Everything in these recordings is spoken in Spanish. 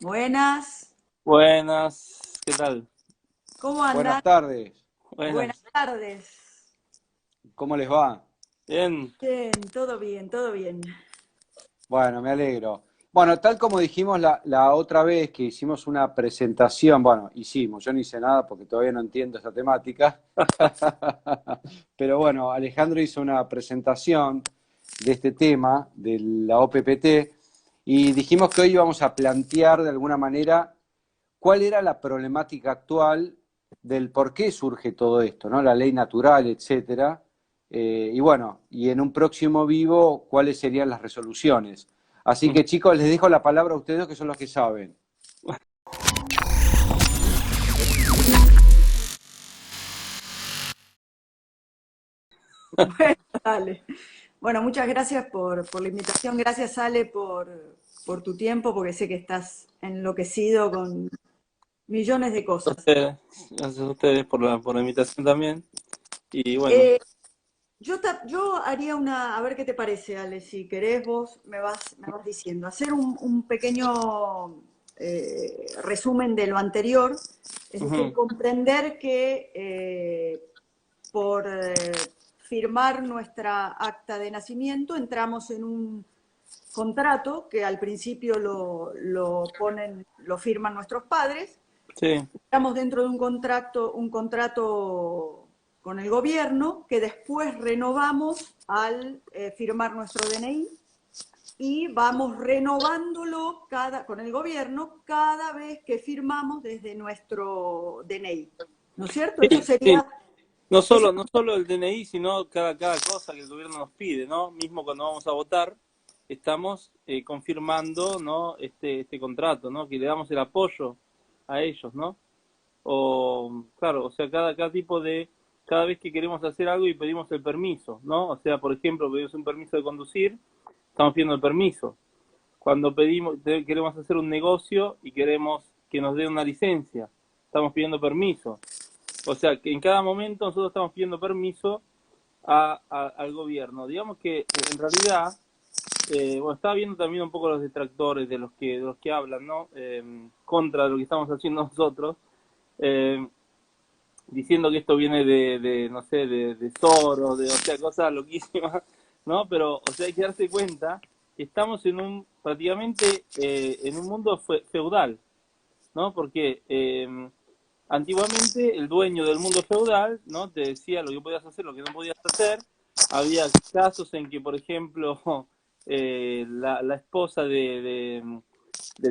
Buenas, Buenas, ¿qué tal? ¿cómo andan? Buenas tardes, Buenas Buenas, tardes. ¿cómo les va? bien. Bien, todo bien, todo bien. Bueno, me alegro. Bueno, tal como dijimos la otra vez que hicimos una presentación, bueno, hicimos, yo no hice nada porque todavía no entiendo esta temática, pero bueno, Alejandro hizo una presentación de este tema, de la OPPT, y dijimos que hoy íbamos a plantear de alguna manera cuál era la problemática actual del por qué surge todo esto, ¿no? La ley natural, etcétera. Y bueno, y en un próximo vivo, cuáles serían las resoluciones. Así que chicos, les dejo la palabra a ustedes que son los que saben. Bueno, dale. Bueno, muchas gracias por la invitación. Gracias, Ale, por tu tiempo, porque sé que estás enloquecido con millones de A cosas. ustedes, gracias a ustedes por la invitación también. Y bueno, Eh, yo haría una, a ver qué te parece, Ale, si querés vos me vas diciendo, hacer un pequeño resumen de lo anterior, es decir, ujú, comprender que por firmar nuestra acta de nacimiento entramos en un contrato que al principio lo firman nuestros padres. sí, Estamos dentro de un contrato con el gobierno que después renovamos al firmar nuestro DNI y vamos renovándolo con el gobierno cada vez que firmamos desde nuestro DNI. ¿No es cierto? Eso sí, sí. sería, No eso, solo, no solo el DNI, sino cada cosa que el gobierno nos pide, ¿no? Mismo cuando vamos a votar, estamos confirmando, ¿no? Este contrato, ¿no? Que le damos el apoyo a ellos, ¿no? O, claro, o sea, cada vez que queremos hacer algo y pedimos el permiso, ¿no? O sea, por ejemplo, pedimos un permiso de conducir, estamos pidiendo el permiso. Cuando queremos hacer un negocio y queremos que nos den una licencia, estamos pidiendo permiso. O sea, que en cada momento nosotros estamos pidiendo permiso al gobierno. Digamos que en realidad, bueno, estaba viendo también un poco los detractores de los que hablan, ¿no? Contra de lo que estamos haciendo nosotros. Eh, Diciendo que esto viene no sé, de Soros, o sea, cosas loquísimas, ¿no? Pero, o sea, hay que darse cuenta que estamos prácticamente, en un mundo feudal, ¿no? Porque antiguamente el dueño del mundo feudal, ¿no? Te decía lo que podías hacer, lo que no podías hacer. Había casos en que, por ejemplo, la esposa del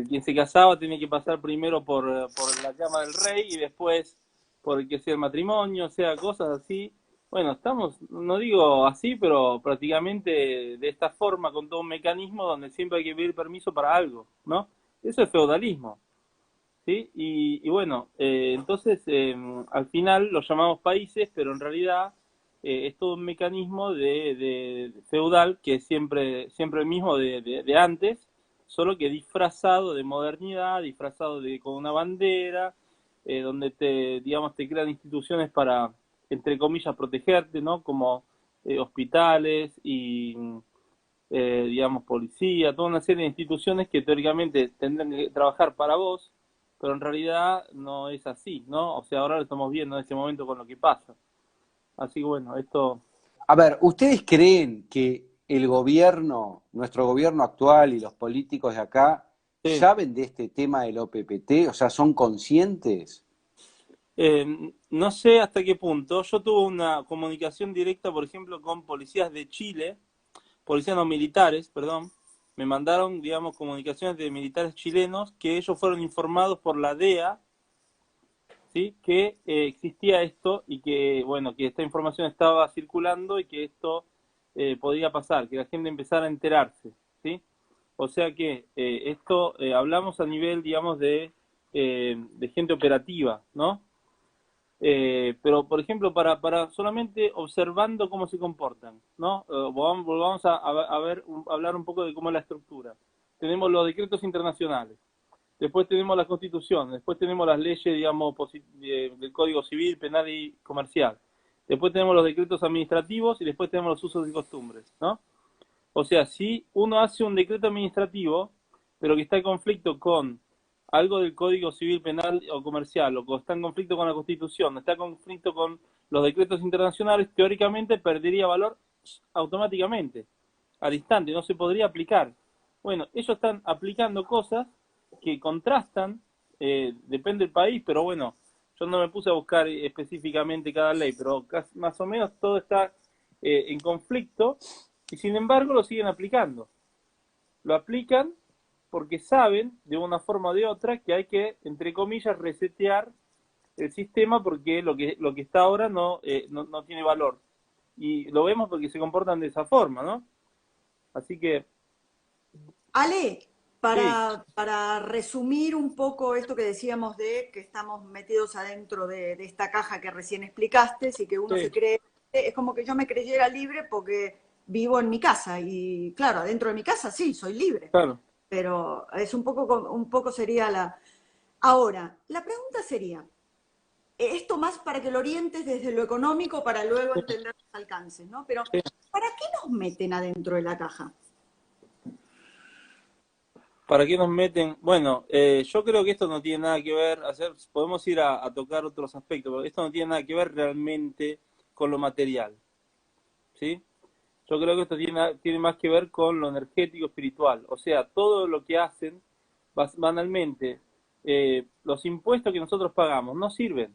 quien se casaba tenía que pasar primero por la cama del rey y después por el que sea el matrimonio, o sea, cosas así. Bueno, estamos, no digo así, pero prácticamente de esta forma, con todo un mecanismo donde siempre hay que pedir permiso para algo, ¿no? Eso es feudalismo, ¿sí? Y bueno, entonces al final los llamamos países, pero en realidad es todo un mecanismo de feudal que es siempre el mismo de antes, solo que disfrazado de modernidad, disfrazado con una bandera, donde digamos, te crean instituciones para, entre comillas, protegerte, ¿no? Como hospitales y digamos, policía, toda una serie de instituciones que teóricamente tendrán que trabajar para vos, pero en realidad no es así, ¿no? O sea, ahora lo estamos viendo en este momento con lo que pasa. Así que bueno, esto... A ver, ¿ustedes creen que el gobierno, nuestro gobierno actual y los políticos de acá, Sí. saben de este tema del OPPT? O sea, ¿son conscientes? No sé hasta qué punto. Yo tuve una comunicación directa, por ejemplo, con policías de Chile, policías no militares, perdón. Me mandaron, digamos, comunicaciones de militares chilenos que ellos fueron informados por la DEA, ¿sí? Que existía esto y que, bueno, que esta información estaba circulando y que esto podía pasar, que la gente empezara a enterarse, ¿sí? O sea que esto hablamos a nivel, digamos, de gente operativa, ¿no? Pero, por ejemplo, para solamente observando cómo se comportan, ¿no? Volvamos a hablar un poco de cómo es la estructura. Tenemos los decretos internacionales, después tenemos la Constitución, después tenemos las leyes, digamos, del Código Civil, Penal y Comercial. Después tenemos los decretos administrativos y después tenemos los usos y costumbres, ¿no? O sea, si uno hace un decreto administrativo, pero que está en conflicto con algo del Código Civil Penal o Comercial, o está en conflicto con la Constitución, está en conflicto con los decretos internacionales, teóricamente perdería valor automáticamente, al instante, no se podría aplicar. Bueno, ellos están aplicando cosas que contrastan, depende del país, pero bueno, yo no me puse a buscar específicamente cada ley, pero casi, más o menos todo está en conflicto, y sin embargo lo siguen aplicando. Lo aplican porque saben, de una forma o de otra, que hay que, entre comillas, resetear el sistema porque lo que está ahora no tiene valor. Y lo vemos porque se comportan de esa forma, ¿no? Así que, Ale, sí, para resumir un poco esto que decíamos de que estamos metidos adentro de esta caja que recién explicaste, y que uno se sí, cree, es como que yo me creyera libre porque vivo en mi casa, y claro, adentro de mi casa sí, soy libre, claro. pero es un poco sería la... Ahora, la pregunta sería, esto más para que lo orientes desde lo económico para luego Sí, entender los alcances, ¿no? Pero, sí. ¿para qué nos meten adentro de la caja? ¿Para qué nos meten? Bueno, yo creo que esto no tiene nada que ver, podemos ir a tocar otros aspectos, pero esto no tiene nada que ver realmente con lo material, ¿sí? Yo creo que esto tiene más que ver con lo energético espiritual. O sea, todo lo que hacen, banalmente, los impuestos que nosotros pagamos no sirven,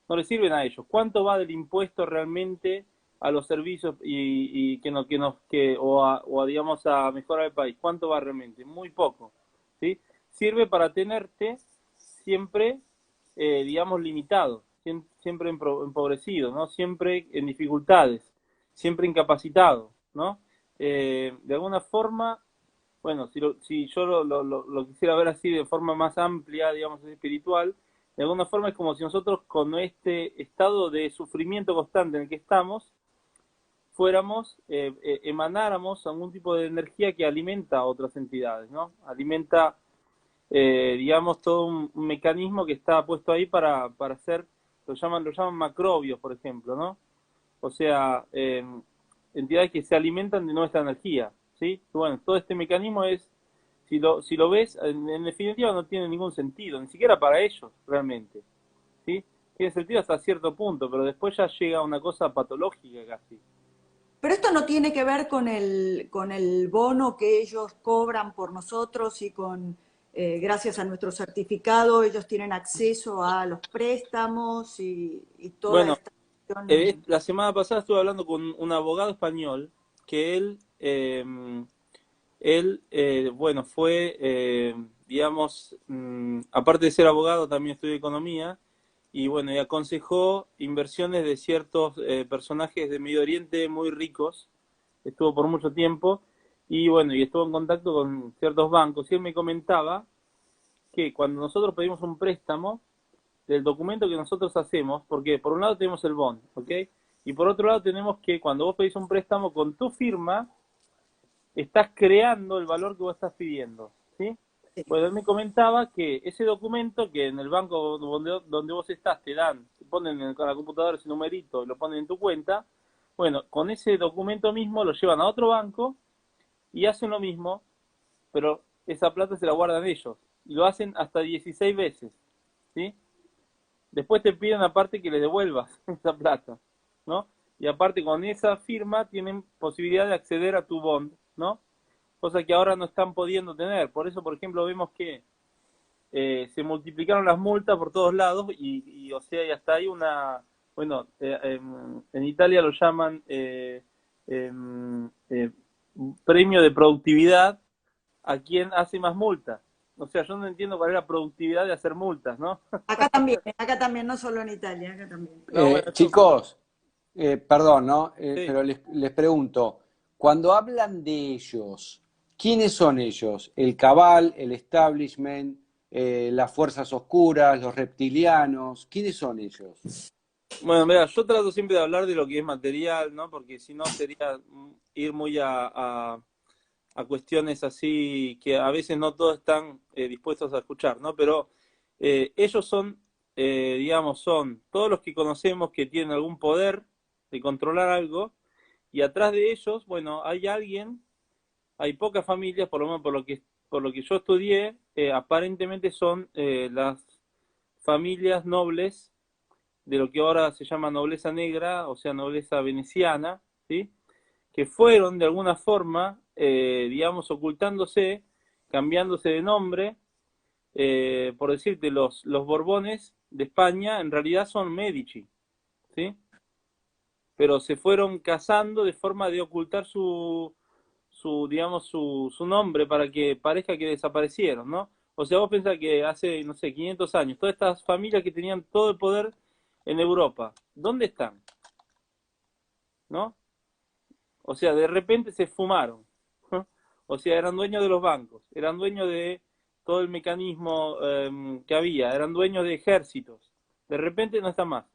no le sirven a ellos. ¿Cuánto va del impuesto realmente a los servicios y digamos a mejorar el país? ¿Cuánto va realmente? Muy poco, ¿sí? Sirve para tenerte siempre, digamos, limitado, siempre empobrecido, ¿no? Siempre en dificultades, siempre incapacitado, ¿no? De alguna forma, bueno, si yo lo quisiera ver así de forma más amplia, digamos, espiritual, de alguna forma es como si nosotros con este estado de sufrimiento constante en el que estamos, fuéramos, emanáramos algún tipo de energía que alimenta a otras entidades, ¿no? Alimenta, digamos, todo un mecanismo que está puesto ahí para hacer, lo llaman macrobios, por ejemplo, ¿no? O sea, entidades que se alimentan de nuestra energía, ¿sí? Bueno, todo este mecanismo es, si lo ves, en definitiva no tiene ningún sentido, ni siquiera para ellos realmente, ¿sí? Tiene sentido hasta cierto punto, pero después ya llega a una cosa patológica casi. Pero esto no tiene que ver con el bono que ellos cobran por nosotros y con, gracias a nuestro certificado, ellos tienen acceso a los préstamos y toda Bueno, esta cuestión. la semana pasada estuve hablando con un abogado español que bueno, fue, digamos, aparte de ser abogado, también estudió economía y bueno, y aconsejó inversiones de ciertos personajes de Medio Oriente muy ricos, estuvo por mucho tiempo y bueno, y estuvo en contacto con ciertos bancos y él me comentaba que cuando nosotros pedimos un préstamo, del documento que nosotros hacemos, porque por un lado tenemos el bond, ¿ok? Y por otro lado tenemos que cuando vos pedís un préstamo con tu firma, estás creando el valor que vos estás pidiendo, ¿sí? Pues él me comentaba que ese documento que en el banco donde vos estás te dan, te ponen en la computadora ese numerito y lo ponen en tu cuenta, bueno, con ese documento mismo lo llevan a otro banco y hacen lo mismo, pero esa plata se la guardan ellos y lo hacen hasta 16 veces, ¿sí? Después te piden aparte que le devuelvas esa plata, ¿no? Y aparte con esa firma tienen posibilidad de acceder a tu bond, ¿no? Cosa que ahora no están pudiendo tener. Por eso, por ejemplo, vemos que se multiplicaron las multas por todos lados o sea, y hasta hay bueno, en Italia lo llaman eh, premio de productividad a quien hace más multas. O sea, yo no entiendo cuál es la productividad de hacer multas, ¿no? Acá también, no solo en Italia, acá también. No, bueno, eso, Chicos, perdón, ¿no? sí. Pero les pregunto, cuando hablan de ellos, ¿quiénes son ellos? ¿El cabal, el establishment, las fuerzas oscuras, los reptilianos? ¿Quiénes son ellos? Bueno, mira, yo trato siempre de hablar de lo que es material, ¿no? Porque si no sería ir muy a cuestiones así que a veces no todos están dispuestos a escuchar, ¿no? Pero ellos son, digamos, son todos los que conocemos que tienen algún poder de controlar algo y atrás de ellos, bueno, hay alguien, hay pocas familias, por lo menos por lo que yo estudié, aparentemente son las familias nobles de lo que ahora se llama nobleza negra, o sea, nobleza veneciana, ¿sí? Que fueron de alguna forma, digamos, ocultándose, cambiándose de nombre. Por decirte, los Borbones de España en realidad son Medici, ¿sí? Pero se fueron casando de forma de ocultar digamos, su nombre para que parezca que desaparecieron, ¿no? O sea, vos pensás que hace, no sé, 500 años, todas estas familias que tenían todo el poder en Europa, ¿dónde están? ¿No? O sea, de repente se fumaron. O sea, eran dueños de los bancos, eran dueños de todo el mecanismo que había, eran dueños de ejércitos. De repente no están más.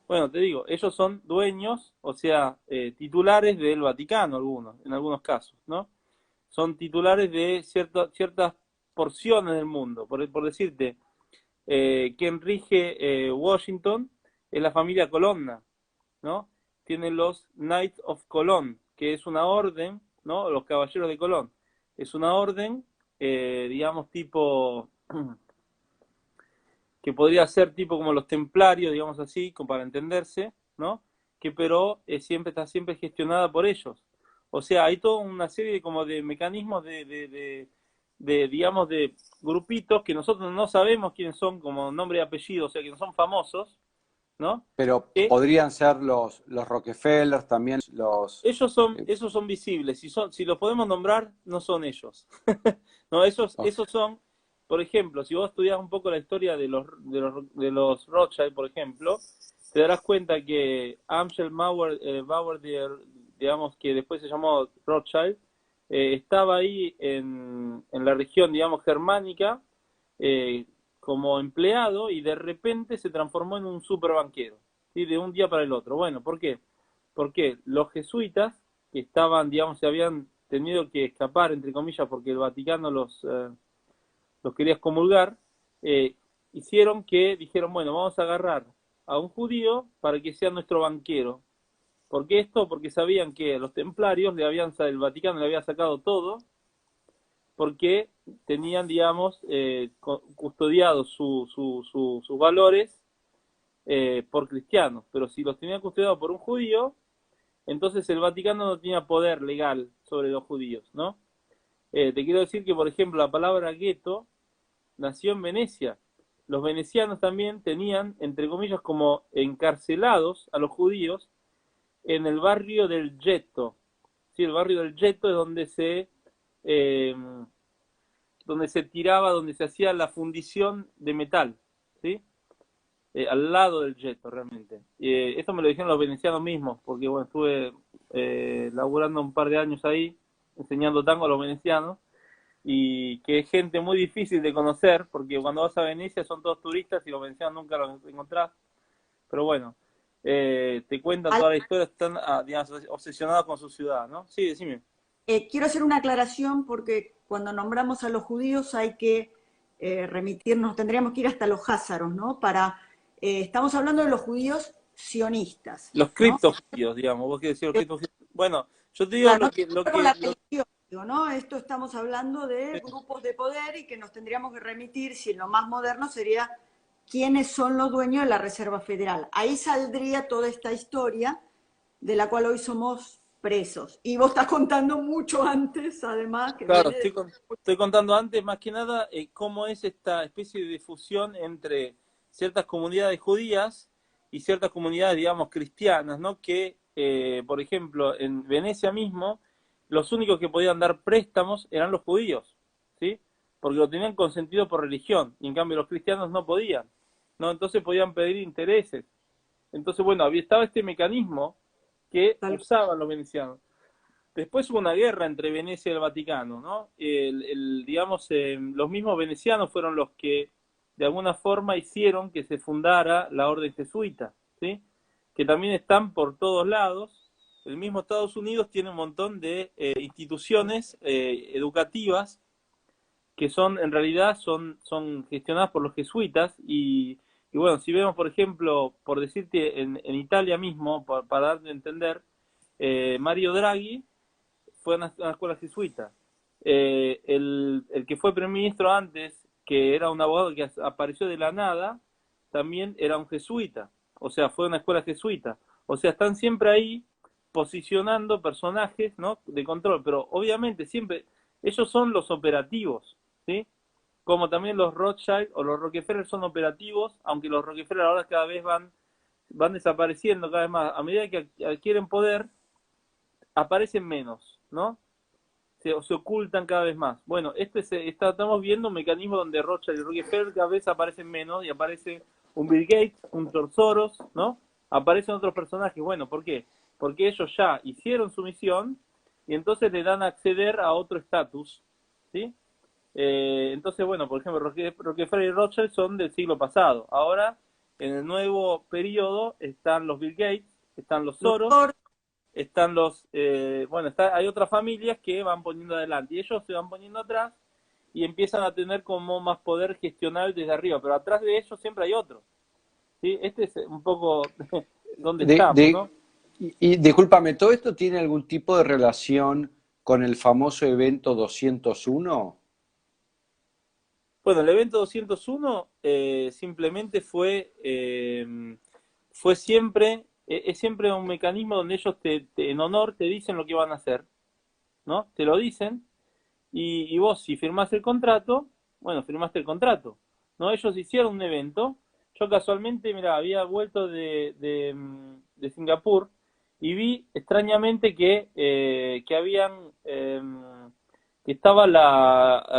Bueno, te digo, ellos son dueños, o sea, titulares del Vaticano, algunos, en algunos casos, ¿no? Son titulares de ciertas porciones del mundo. Por decirte, quien rige Washington es la familia Colonna, ¿no? Tienen los Knights of Cologne, que es una orden, ¿no? Los caballeros de Colón. Es una orden, digamos, tipo, que podría ser tipo como los templarios, digamos así, como para entenderse, ¿no? Que pero está siempre gestionada por ellos. O sea, hay toda una serie de, como de mecanismos digamos, de grupitos que nosotros no sabemos quiénes son como nombre y apellido, o sea, que no son famosos, ¿no? Pero Que podrían ser los Rockefeller, también los... esos son visibles. Si los podemos nombrar, no son ellos. No, ok. esos son, por ejemplo, si vos estudias un poco la historia de los Rothschild, por ejemplo, te darás cuenta que Amschel Mauer, digamos, que después se llamó Rothschild, estaba ahí en la región, digamos, germánica, eh, como empleado y de repente se transformó en un superbanquero, ¿sí? De un día para el otro. Bueno, ¿por qué? Porque los jesuitas, que estaban, digamos, se habían tenido que escapar, entre comillas, porque el Vaticano los quería excomulgar, hicieron que, dijeron, bueno, vamos a agarrar a un judío para que sea nuestro banquero. ¿Por qué esto? Porque sabían que los templarios el Vaticano le había sacado todo, porque tenían, digamos, custodiados sus valores por cristianos. Pero si los tenían custodiados por un judío, entonces el Vaticano no tenía poder legal sobre los judíos, ¿no? Te quiero decir que, por ejemplo, la palabra gueto nació en Venecia. Los venecianos también tenían, entre comillas, como encarcelados a los judíos en el barrio del Ghetto. Sí, el barrio del Ghetto es eh, donde se tiraba, donde se hacía la fundición de metal, ¿sí? Al lado del Ghetto, realmente. Esto me lo dijeron los venecianos mismos, porque bueno, estuve laburando un par de años ahí, enseñando tango a los venecianos, y que es gente muy difícil de conocer, porque cuando vas a Venecia son todos turistas y los venecianos nunca los encontrás. Pero bueno, te cuentan Al- toda la historia, están digamos, obsesionados con su ciudad, ¿no? Sí, decime. quiero hacer una aclaración porque cuando nombramos a los judíos hay que remitirnos, tendríamos que ir hasta los házaros, ¿no? Estamos hablando de los judíos sionistas, Los ¿no? criptofríos, digamos, vos querés decir los criptofríos. Bueno, yo te digo Claro, no tiene que ver con la lo religión, digo, ¿no? Esto estamos hablando de grupos de poder y que nos tendríamos que remitir, si en lo más moderno sería quiénes son los dueños de la Reserva Federal. Ahí saldría toda esta historia de la cual hoy somos presos. Y vos estás contando mucho antes, además, que claro, viene de... estoy contando antes, más que nada, cómo es esta especie de difusión entre ciertas comunidades judías y ciertas comunidades, digamos, cristianas, ¿no? Que, por ejemplo, en Venecia mismo, los únicos que podían dar préstamos eran los judíos, ¿sí? Porque lo tenían consentido por religión, y en cambio los cristianos no podían, ¿no? Entonces podían pedir intereses. Entonces, bueno, estaba este mecanismo que usaban los venecianos. Después hubo una guerra entre Venecia y el Vaticano, ¿no? Digamos, los mismos venecianos fueron los que de alguna forma hicieron que se fundara la orden jesuita, ¿sí? Que también están por todos lados. El mismo Estados Unidos tiene un montón de instituciones educativas que son, en realidad, son gestionadas por los jesuitas y bueno, si vemos, por ejemplo, por decirte, en Italia mismo, para darte a entender, Mario Draghi fue a una escuela jesuita. el que fue primer ministro antes, que era un abogado que apareció de la nada, también era un jesuita, o sea, fue una escuela jesuita. O sea, están siempre ahí posicionando personajes, ¿no?, de control, pero obviamente siempre ellos son los operativos, ¿sí? Como también los Rothschild o los Rockefeller son operativos, aunque los Rockefeller ahora cada vez van desapareciendo cada vez más. A medida que adquieren poder, aparecen menos, ¿no? Se ocultan cada vez más. Bueno, estamos viendo un mecanismo donde Rothschild y Rockefeller cada vez aparecen menos y aparece un Bill Gates, un George Soros, ¿no? Aparecen otros personajes. Bueno, ¿por qué? Porque ellos ya hicieron su misión y entonces le dan a acceder a otro estatus, ¿sí? Entonces, bueno, por ejemplo, Rockefeller y Rothschild son del siglo pasado. Ahora, en el nuevo periodo, están los Bill Gates, están los Soros, están hay otras familias que van poniendo adelante y ellos se van poniendo atrás y empiezan a tener como más poder gestional desde arriba, pero atrás de ellos siempre hay otro, ¿sí? Este es un poco donde De, estamos, de, ¿no? y discúlpame, ¿todo esto tiene algún tipo de relación con el famoso evento 201? Bueno, el evento 201 simplemente fue siempre, es siempre un mecanismo donde ellos en honor te dicen lo que van a hacer, ¿no? Te lo dicen y vos si firmás el contrato, bueno, firmaste el contrato, ¿no? Ellos hicieron un evento, yo casualmente, mira, había vuelto de Singapur y vi extrañamente que habían,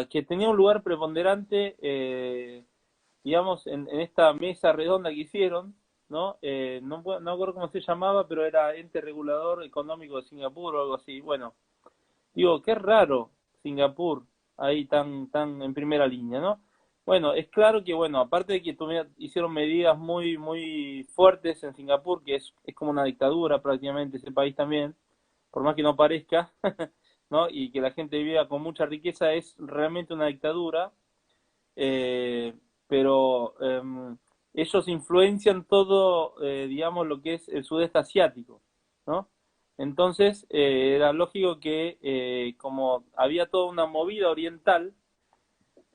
que tenía un lugar preponderante, digamos, en esta mesa redonda que hicieron, ¿no? No acuerdo cómo se llamaba, pero era Ente Regulador Económico de Singapur o algo así. Bueno, digo, qué raro Singapur ahí tan en primera línea, ¿no? Bueno, es claro que, bueno, aparte de que hicieron medidas muy, muy fuertes en Singapur, que es como una dictadura prácticamente ese país también, por más que no parezca, ¿no? Y que la gente viva con mucha riqueza, es realmente una dictadura, eh, pero ellos influencian todo, digamos, lo que es el sudeste asiático, ¿no? Entonces, era lógico que como había toda una movida oriental,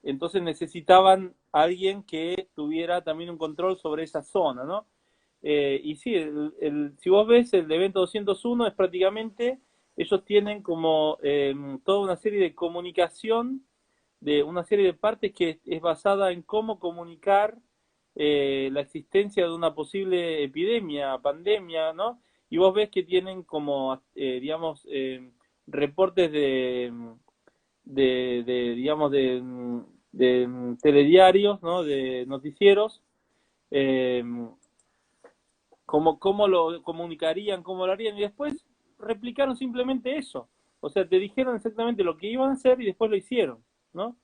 entonces necesitaban a alguien que tuviera también un control sobre esa zona, ¿no? Y sí, si vos ves el evento 201 es prácticamente, ellos tienen como toda una serie de comunicación de una serie de partes que es basada en cómo comunicar la existencia de una posible epidemia, pandemia, ¿no? Y vos ves que tienen como, digamos, reportes digamos, de telediarios, ¿no? De noticieros, eh, cómo lo comunicarían, cómo lo harían, y después replicaron simplemente eso. O sea, te dijeron exactamente lo que iban a hacer y después lo hicieron, ¿no?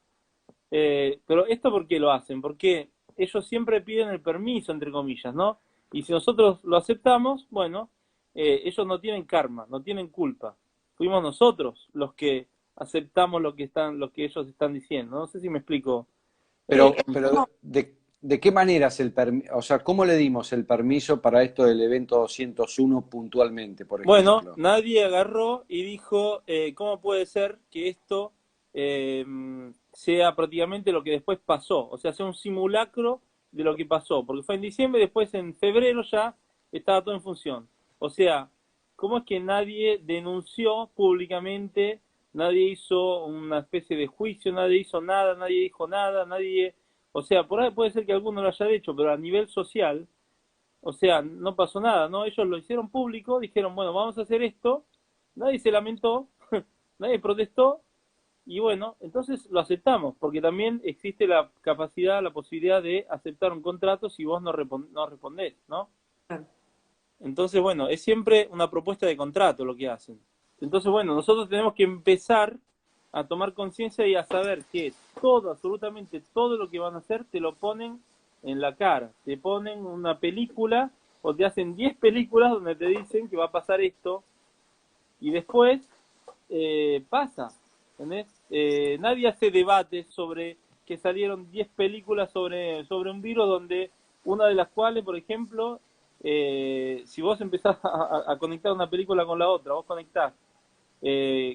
Pero esto ¿por qué lo hacen? Porque ellos siempre piden el permiso, entre comillas, ¿no? Y si nosotros lo aceptamos, bueno, ellos no tienen karma, no tienen culpa. Fuimos nosotros los que aceptamos lo que ellos están diciendo. No sé si me explico. Sí, Pero, ¿de qué manera es el permiso? O sea, ¿cómo le dimos el permiso para esto del evento 201 puntualmente, por Bueno, ejemplo? nadie agarró y dijo, ¿cómo puede ser que esto eh, sea prácticamente lo que después pasó? O sea, sea un simulacro de lo que pasó, porque fue en diciembre, después en febrero ya estaba todo en función. O sea, ¿cómo es que nadie denunció públicamente, nadie hizo una especie de juicio, nadie hizo nada, nadie dijo nada, nadie... O sea, por ahí puede ser que alguno lo haya hecho, pero a nivel social, o sea, no pasó nada, ¿no? Ellos lo hicieron público, dijeron, bueno, vamos a hacer esto, nadie se lamentó, nadie protestó, y bueno, entonces lo aceptamos, porque también existe la capacidad, la posibilidad de aceptar un contrato si vos no respondés, ¿no? claro. Entonces, bueno, es siempre una propuesta de contrato lo que hacen. Entonces, bueno, nosotros tenemos que empezar a tomar conciencia y a saber que todo, absolutamente todo lo que van a hacer, te lo ponen en la cara. Te ponen una película o te hacen 10 películas donde te dicen que va a pasar esto y después pasa. ¿Entendés? Nadie hace debates sobre que salieron 10 películas sobre un virus donde una de las cuales, por ejemplo, si vos empezás a conectar una película con la otra, vos conectás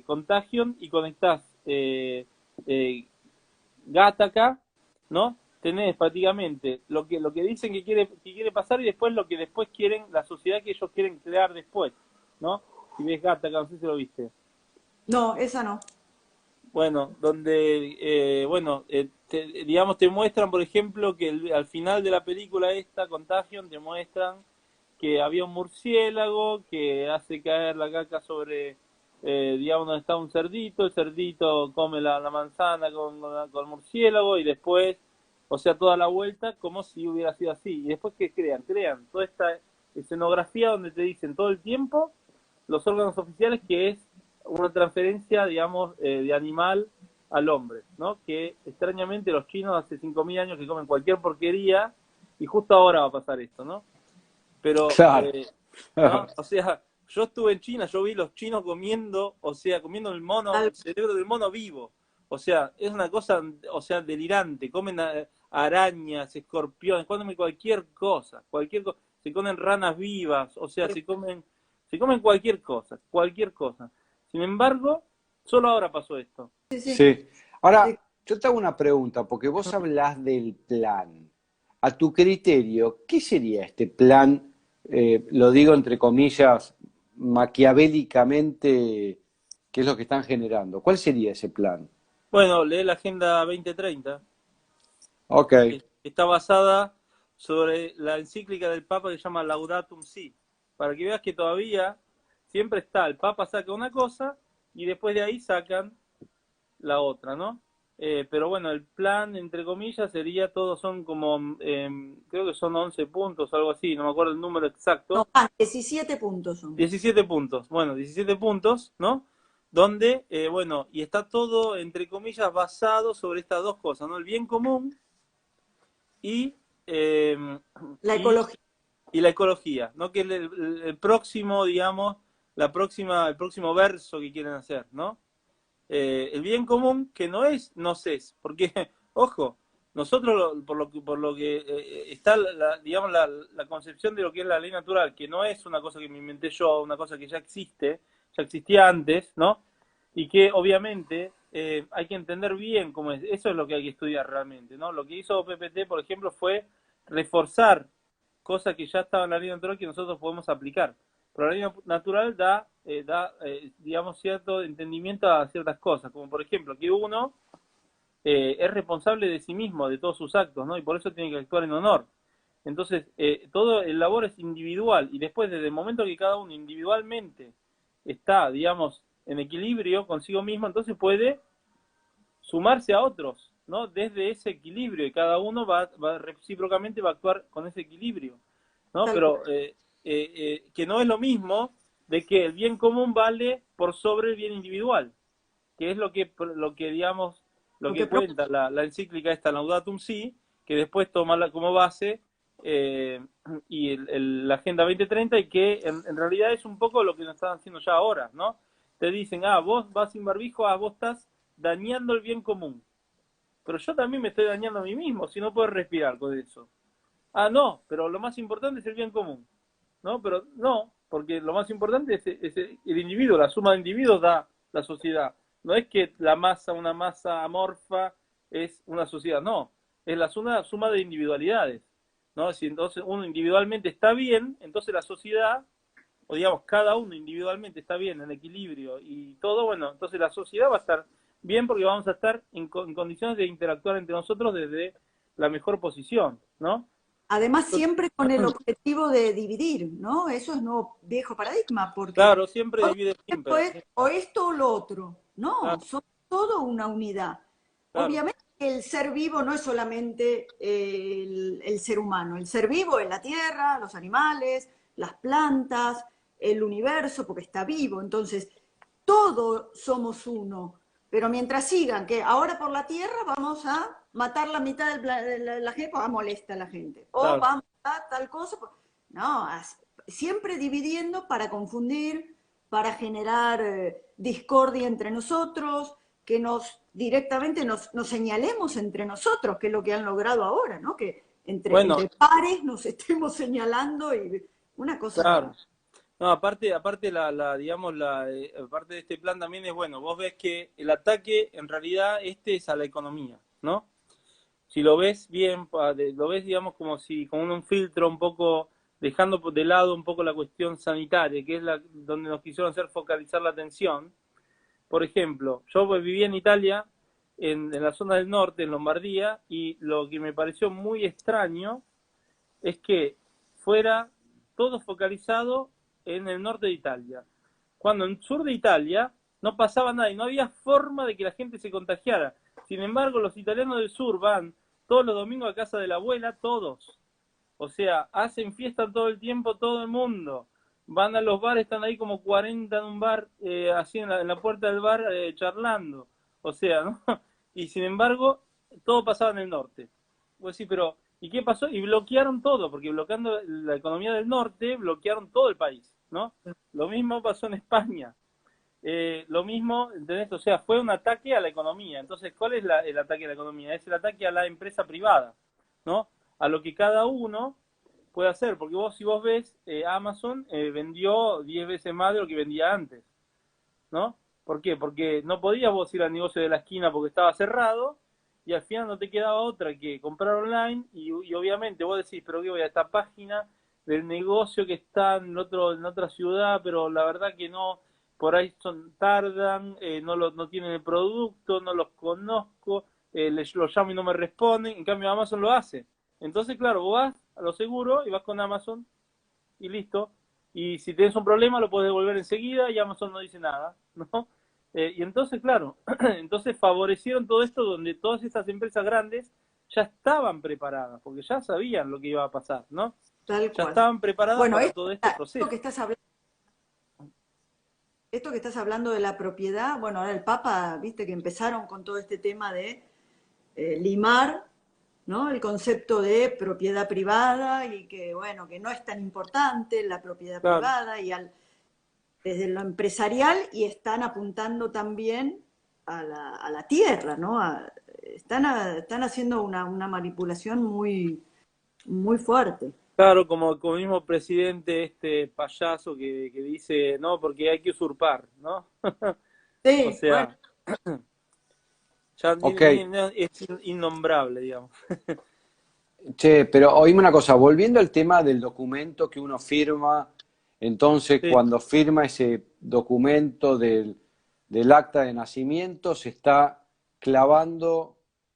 Contagion y conectás Gattaca, ¿no? Tenés prácticamente lo que dicen que quiere pasar y después lo que después quieren, la sociedad que ellos quieren crear después, ¿no? Si ves Gattaca, no sé si lo viste. No, esa no. Bueno, donde, digamos, te muestran, por ejemplo, que al final de la película esta, Contagion, te muestran que había un murciélago que hace caer la caca sobre, digamos, donde está un cerdito, el cerdito come la manzana con el murciélago y después, o sea, toda la vuelta como si hubiera sido así. Y después, ¿qué crean? Crean toda esta escenografía donde te dicen todo el tiempo los órganos oficiales que es una transferencia, digamos, de animal al hombre, ¿no? Que extrañamente los chinos hace 5.000 años que comen cualquier porquería y justo ahora va a pasar esto, ¿no? Pero, Claro. ¿no? O sea, yo estuve en China, yo vi los chinos comiendo, o sea, comiendo el mono, el cerebro del mono vivo. O sea, es una cosa, o sea, delirante. Comen arañas, escorpiones, comen cualquier cosa, se comen ranas vivas, o sea, se comen cualquier cosa, cualquier cosa. Sin embargo, solo ahora pasó esto. Sí, sí. Sí. Ahora, Sí. yo te hago una pregunta, porque vos hablás del plan. A tu criterio, ¿qué sería este plan? Lo digo entre comillas, maquiavélicamente, ¿qué es lo que están generando? ¿Cuál sería ese plan? Bueno, lee la Agenda 2030. Ok, Está basada sobre la encíclica del Papa que se llama Laudatum Si, para que veas que todavía siempre está, el Papa saca una cosa y después de ahí sacan la otra, ¿no? Pero bueno, el plan, entre comillas, sería, todos son como, creo que son 11 puntos, algo así, no me acuerdo el número No, exacto. 17 puntos son. 17 puntos, bueno, 17 puntos, ¿no? Donde, bueno, y está todo, entre comillas, basado sobre estas dos cosas, ¿no? El bien común y, eh, La y, ecología. y la ecología, ¿no? Que es el próximo, digamos, el próximo verso que quieren hacer, ¿no? El bien común que no es, porque, ojo, nosotros por lo que está, digamos, la concepción de lo que es la ley natural, que no es una cosa que me inventé yo, una cosa que ya existe, ya existía antes, ¿no? Y que obviamente hay que entender bien cómo es, eso es lo que hay que estudiar realmente, ¿no? Lo que hizo PPT, por ejemplo, fue reforzar cosas que ya estaban en la ley natural que nosotros podemos aplicar. Pero la ley natural da digamos, cierto entendimiento a ciertas cosas, como por ejemplo que uno es responsable de sí mismo, de todos sus actos, ¿no? Y por eso tiene que actuar en honor. Entonces, todo el labor es individual y después, desde el momento que cada uno individualmente está, digamos, en equilibrio consigo mismo, entonces puede sumarse a otros, ¿no? Desde ese equilibrio y cada uno recíprocamente va a actuar con ese equilibrio, ¿no? Tal cual. Pero que no es lo mismo de que el bien común vale por sobre el bien individual, que es lo que digamos, lo Lo que que cuenta la encíclica esta Laudatum Si, que después toma como base y la Agenda 2030 y que en realidad es un poco lo que nos están haciendo ya ahora, ¿no? Te dicen, vos vas sin barbijo, vos estás dañando el bien común. Pero yo también me estoy dañando a mí mismo si no puedo respirar con eso. No, pero lo más importante es el bien común. ¿No? Pero no, porque lo más importante es el individuo, la suma de individuos da la sociedad. No es que una masa amorfa es una sociedad, no, es la suma de individualidades. ¿No? Si entonces uno individualmente está bien, entonces la sociedad, o digamos, cada uno individualmente está bien, en equilibrio y todo, bueno, entonces la sociedad va a estar bien porque vamos a estar en condiciones de interactuar entre nosotros desde la mejor posición, ¿no? Además, siempre con el objetivo de dividir, ¿no? Eso es nuevo viejo paradigma, porque Claro, siempre todo divide el tiempo siempre. es o esto o lo otro. No, Claro, son todo una unidad. claro. Obviamente el ser vivo no es solamente el ser humano, el ser vivo es la tierra, los animales, las plantas, el universo, porque está vivo. Entonces, todos somos uno. Pero mientras sigan, que ahora por la tierra vamos a matar la mitad de la gente, pues molesta a la gente. O Claro, vamos a tal cosa. No, siempre dividiendo para confundir, para generar discordia entre nosotros, que directamente nos señalemos entre nosotros, que es lo que han logrado ahora, ¿no? Que entre bueno, pares nos estemos señalando y una cosa. claro. No, aparte digamos, parte de este plan también es, bueno, vos ves que el ataque en realidad este es a la economía, ¿no? Si lo ves bien, lo ves, digamos, como si con un filtro un poco, dejando de lado un poco la cuestión sanitaria, que es donde nos quisieron hacer focalizar la atención. Por ejemplo, yo viví en Italia, en la zona del norte, en Lombardía, y lo que me pareció muy extraño es que fuera todo focalizado en el norte de Italia, cuando en el sur de Italia no pasaba nada y no había forma de que la gente se contagiara. Sin embargo, los italianos del sur van todos los domingos a casa de la abuela, todos. O sea, hacen fiesta todo el tiempo, todo el mundo. Van a los bares, están ahí como 40 en un bar, así en la puerta del bar, charlando. O sea, ¿no? Y sin embargo, todo pasaba en el norte. Pues sí, pero ¿y qué pasó? Y bloquearon todo, porque bloqueando la economía del norte, bloquearon todo el país, ¿no? Lo mismo pasó en España. Lo mismo, ¿entendés? O sea, fue un ataque a la economía. Entonces, ¿cuál es el ataque a la economía? Es el ataque a la empresa privada, ¿no? A lo que cada uno puede hacer, porque vos, si vos ves, Amazon vendió 10 veces más de lo que vendía antes, ¿no? ¿Por qué? Porque no podías vos ir al negocio de la esquina porque estaba cerrado y al final no te quedaba otra que comprar online y obviamente vos decís, pero ¿qué voy a esta página del negocio que está en otra ciudad, pero la verdad que no, por ahí tardan, no tienen el producto, no los conozco, los llamo y no me responden, en cambio Amazon lo hace. Entonces, claro, vos vas a lo seguro y vas con Amazon y listo. Y si tienes un problema lo puedes devolver enseguida y Amazon no dice nada, ¿no? Y entonces, claro, entonces favorecieron todo esto donde todas estas empresas grandes ya estaban preparadas, porque ya sabían lo que iba a pasar, ¿no? Tal Ya cual. estaban preparadas Bueno, para todo este esto proceso. que estás hablando, esto que estás hablando de la propiedad, bueno, ahora el Papa, viste que empezaron con todo este tema de limar, ¿no? El concepto de propiedad privada y que, bueno, que no es tan importante la propiedad Claro. privada desde lo empresarial y están apuntando también a la tierra, ¿no? Están haciendo una manipulación muy fuerte. Claro, como el mismo presidente, este payaso que dice, no, porque hay que usurpar, ¿no? O Sí, bueno, sea, ya Ok, es innombrable, digamos. che, pero oíme una cosa, volviendo al tema del documento que uno firma, entonces Sí. cuando firma ese documento del acta de nacimiento, se está clavando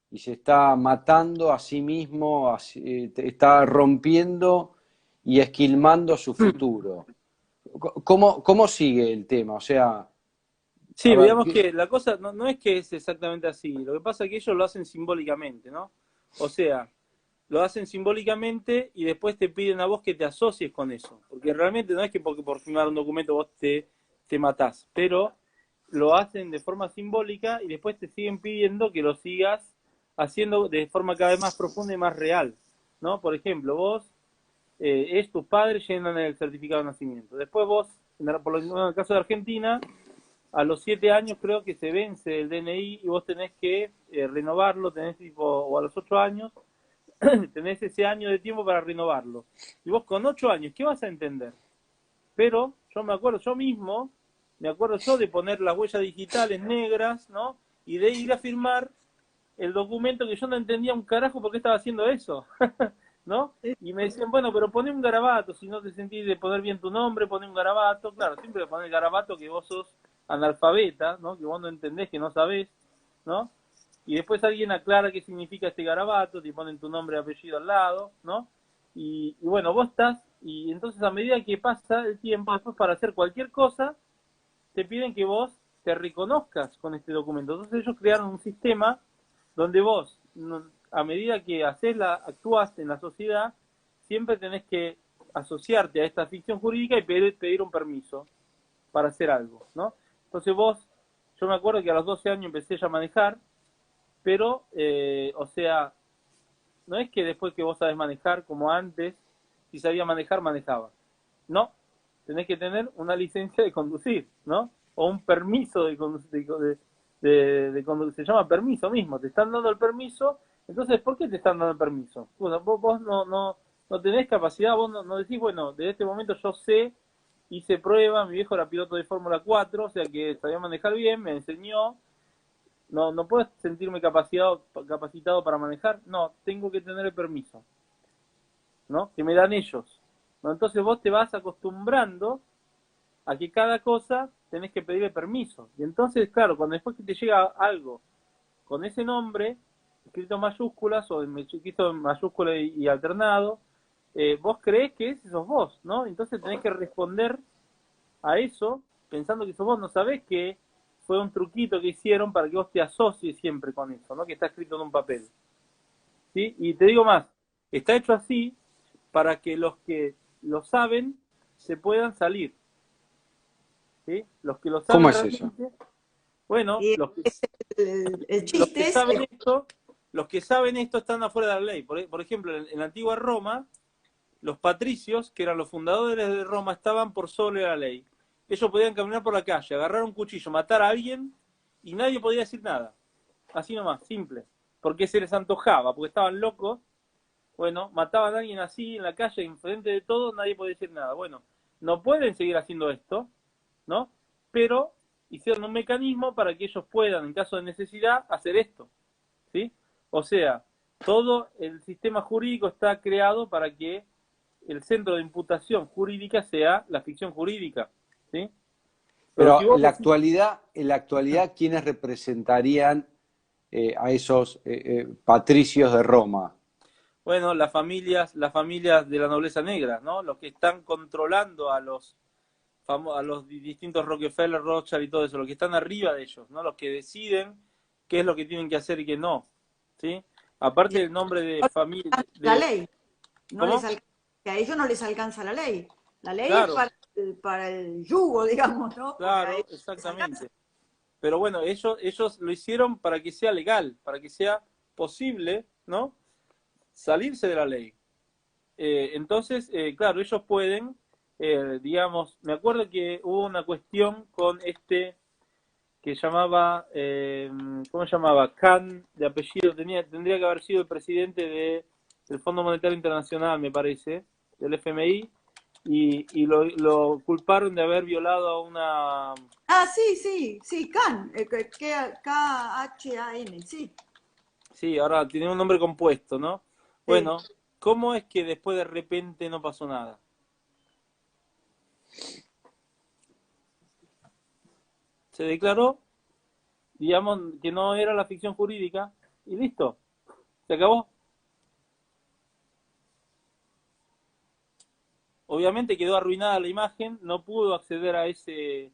y se está matando a sí mismo, está rompiendo y esquilmando su futuro. ¿Cómo sigue el tema? O sea, a Sí, ver, digamos que la cosa no es que es exactamente así. Lo que pasa es que ellos lo hacen simbólicamente, ¿no? O sea, lo hacen simbólicamente y después te piden a vos que te asocies con eso. Porque realmente no es que porque por firmar un documento vos te matás, pero lo hacen de forma simbólica y después te siguen pidiendo que lo sigas haciendo de forma cada vez más profunda y más real, ¿no? Por ejemplo, vos, tus padres llenan el certificado de nacimiento. Después vos, en el caso de Argentina, a los 7 años creo que se vence el DNI y vos tenés que renovarlo, tenés tipo, o a los 8 años, tenés ese año de tiempo para renovarlo. Y vos con 8 años, ¿qué vas a entender? Pero yo me acuerdo, yo mismo, me acuerdo yo de poner las huellas digitales negras, ¿no? Y de ir a firmar el documento que yo no entendía un carajo por qué estaba haciendo eso, ¿no? Y me decían, bueno, pero poné un garabato, si no te sentís de poner bien tu nombre, poné un garabato, claro, siempre poner el garabato que vos sos analfabeta, ¿no? Que vos no entendés, que no sabés, ¿no? Y después alguien aclara qué significa este garabato, te ponen tu nombre y apellido al lado, ¿no? Y bueno, vos estás, y entonces a medida que pasa el tiempo, después para hacer cualquier cosa, te piden que vos te reconozcas con este documento. Entonces ellos crearon un sistema donde vos, a medida que actúas en la sociedad, siempre tenés que asociarte a esta ficción jurídica y pedir un permiso para hacer algo, ¿no? Entonces vos, yo me acuerdo que a los 12 años empecé ya a manejar, pero, o sea, no es que después que vos sabés manejar como antes, si sabía manejar, manejaba. No, tenés que tener una licencia de conducir, ¿no? O un permiso de conducir, de conducir. Se llama permiso mismo, te están dando el permiso. Entonces, ¿por qué te están dando el permiso? Bueno, vos no tenés capacidad, vos no decís, bueno, desde este momento yo sé hice prueba, mi viejo era piloto de Fórmula 4, o sea que sabía manejar bien, me enseñó. No puedo sentirme capacitado para manejar, no, tengo que tener el permiso, ¿no? Que me dan ellos, ¿no? Entonces vos te vas acostumbrando a que cada cosa tenés que pedirle permiso. Y entonces, claro, cuando después que te llega algo con ese nombre, escrito en mayúsculas o escrito en mayúscula y alternado, vos creés que ese sos vos, ¿no? Entonces tenés que responder a eso pensando que sos vos, no sabés que fue un truquito que hicieron para que vos te asocies siempre con eso, ¿no? Que está escrito en un papel, ¿sí? Y te digo más, está hecho así para que los que lo saben se puedan salir, ¿sí? Los que lo ¿Cómo saben es eso? realmente, bueno, Y el los chiste que es saben esto, los que saben esto están afuera de la ley. Por ejemplo, en la antigua Roma, los patricios, que eran los fundadores de Roma, estaban por sobre la ley. Ellos podían caminar por la calle, agarrar un cuchillo, matar a alguien y nadie podía decir nada. Así nomás, simple. Porque se les antojaba, porque estaban locos. Bueno, mataban a alguien así en la calle, enfrente de todos, nadie podía decir nada. Bueno, no pueden seguir haciendo esto, ¿no? Pero hicieron un mecanismo para que ellos puedan, en caso de necesidad, hacer esto, ¿sí? O sea, todo el sistema jurídico está creado para que el centro de imputación jurídica sea la ficción jurídica, ¿sí? Pero si Pero vos decís, en la actualidad, ¿quiénes representarían a esos patricios de Roma? bueno, las familias de la nobleza negra, ¿no? Los que están controlando a los distintos Rockefeller, Rothschild y todo eso, los que están arriba de ellos, ¿no? Los que deciden qué es lo que tienen que hacer y qué no, ¿sí? Aparte del nombre de familia, la ley. No les ¿cómo? alcanza, que a ellos no les alcanza la ley. La ley es Claro, para el yugo, digamos, ¿no? Porque a claro, ellos no les alcanza. exactamente. Pero bueno, ellos lo hicieron para que sea legal, para que sea posible, ¿no? Salirse de la ley. Entonces, claro, ellos pueden, digamos, me acuerdo que hubo una cuestión con este que llamaba, ¿cómo se llamaba? Khan, de apellido, tendría que haber sido el presidente del Fondo Monetario Internacional, me parece, del FMI, y lo culparon de haber violado a una. Ah, sí, sí, sí, Khan, Khan, sí. Sí, ahora tiene un nombre compuesto, ¿no? Sí. Bueno, ¿cómo es que después de repente no pasó nada? Se declaró, digamos, que no era la ficción jurídica y listo, se acabó. Obviamente quedó arruinada la imagen, no pudo acceder a ese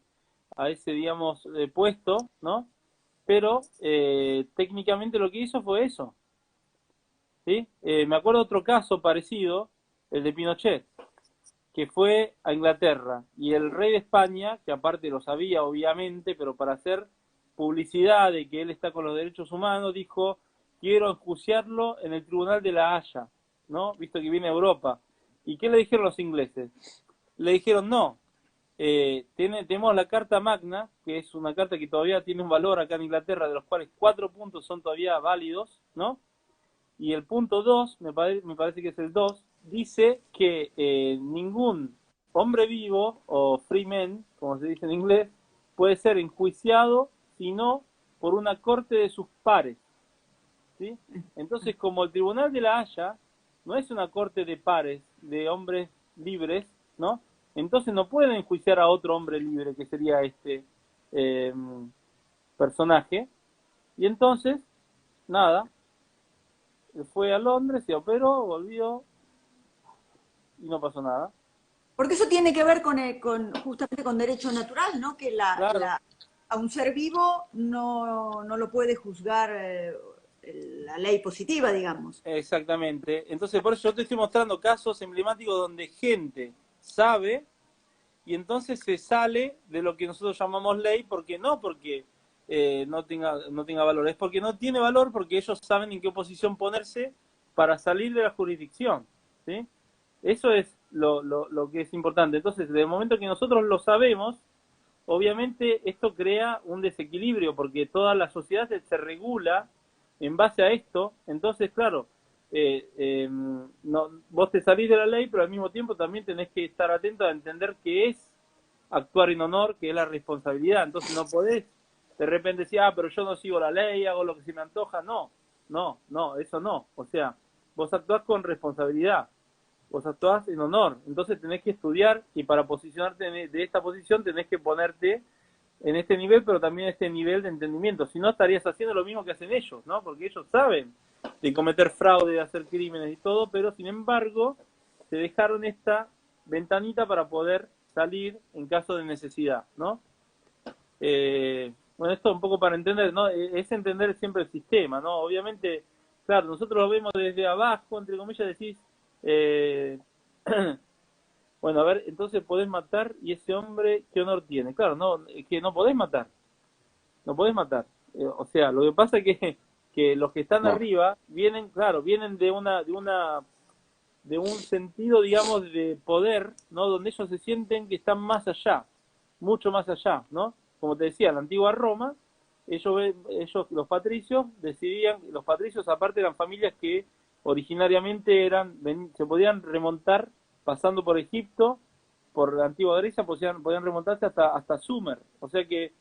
digamos, puesto, ¿no? Pero técnicamente lo que hizo fue eso, ¿sí? Me acuerdo otro caso parecido, el de Pinochet, que fue a Inglaterra y el rey de España, que aparte lo sabía obviamente, pero para hacer publicidad de que él está con los derechos humanos, dijo, quiero enjuiciarlo en el Tribunal de la Haya, ¿no? Visto que viene a Europa. ¿Y qué le dijeron los ingleses? Le dijeron, no, tenemos la Carta Magna, que es una carta que todavía tiene un valor acá en Inglaterra, de los cuales 4 puntos son todavía válidos, ¿no? Y el punto 2, me parece que es el 2, dice que ningún hombre vivo o free man, como se dice en inglés, puede ser enjuiciado sino por una corte de sus pares, ¿sí? Entonces, como el Tribunal de la Haya no es una corte de pares, de hombres libres, ¿no? Entonces no pueden enjuiciar a otro hombre libre, que sería este eh, personaje. Y entonces, nada, fue a Londres, se operó, volvió y no pasó nada. Porque eso tiene que ver justamente con derecho natural, ¿no? Que Claro, a un ser vivo no lo puede juzgar la ley positiva, digamos. exactamente. Entonces, por eso yo te estoy mostrando casos emblemáticos donde gente sabe y entonces se sale de lo que nosotros llamamos ley, porque no porque no tenga valor, es porque no tiene valor, porque ellos saben en qué posición ponerse para salir de la jurisdicción, ¿sí? Eso es lo que es importante. Entonces, desde el momento que nosotros lo sabemos, obviamente esto crea un desequilibrio, porque toda la sociedad se regula en base a esto. Entonces, claro, no, vos te salís de la ley, pero al mismo tiempo también tenés que estar atento a entender qué es actuar en honor, que es la responsabilidad. Entonces no podés de repente decir, pero yo no sigo la ley, hago lo que se me antoja. No, eso no. O sea, vos actuás con responsabilidad, vos actuás en honor. Entonces tenés que estudiar y para posicionarte de esta posición tenés que ponerte en este nivel, pero también en este nivel de entendimiento. Si no, estarías haciendo lo mismo que hacen ellos, ¿no? Porque ellos saben de cometer fraude, de hacer crímenes y todo, pero sin embargo, se dejaron esta ventanita para poder salir en caso de necesidad, ¿no? Bueno, esto un poco para entender, ¿no? Es entender siempre el sistema, ¿no? Obviamente, claro, nosotros lo vemos desde abajo, entre comillas, decís, bueno, a ver, entonces podés matar y ese hombre, ¿qué honor tiene? Claro, no, es que no podés matar, no podés matar. O sea, lo que pasa es que los que están arriba vienen, claro, vienen de un sentido, digamos, de poder, ¿no? Donde ellos se sienten que están más allá, mucho más allá, ¿no? Como te decía, en la antigua Roma, ellos los patricios, decidían, los patricios aparte eran familias que originariamente se podían remontar pasando por Egipto, por la antigua Grecia, podían remontarse hasta Sumer. O sea que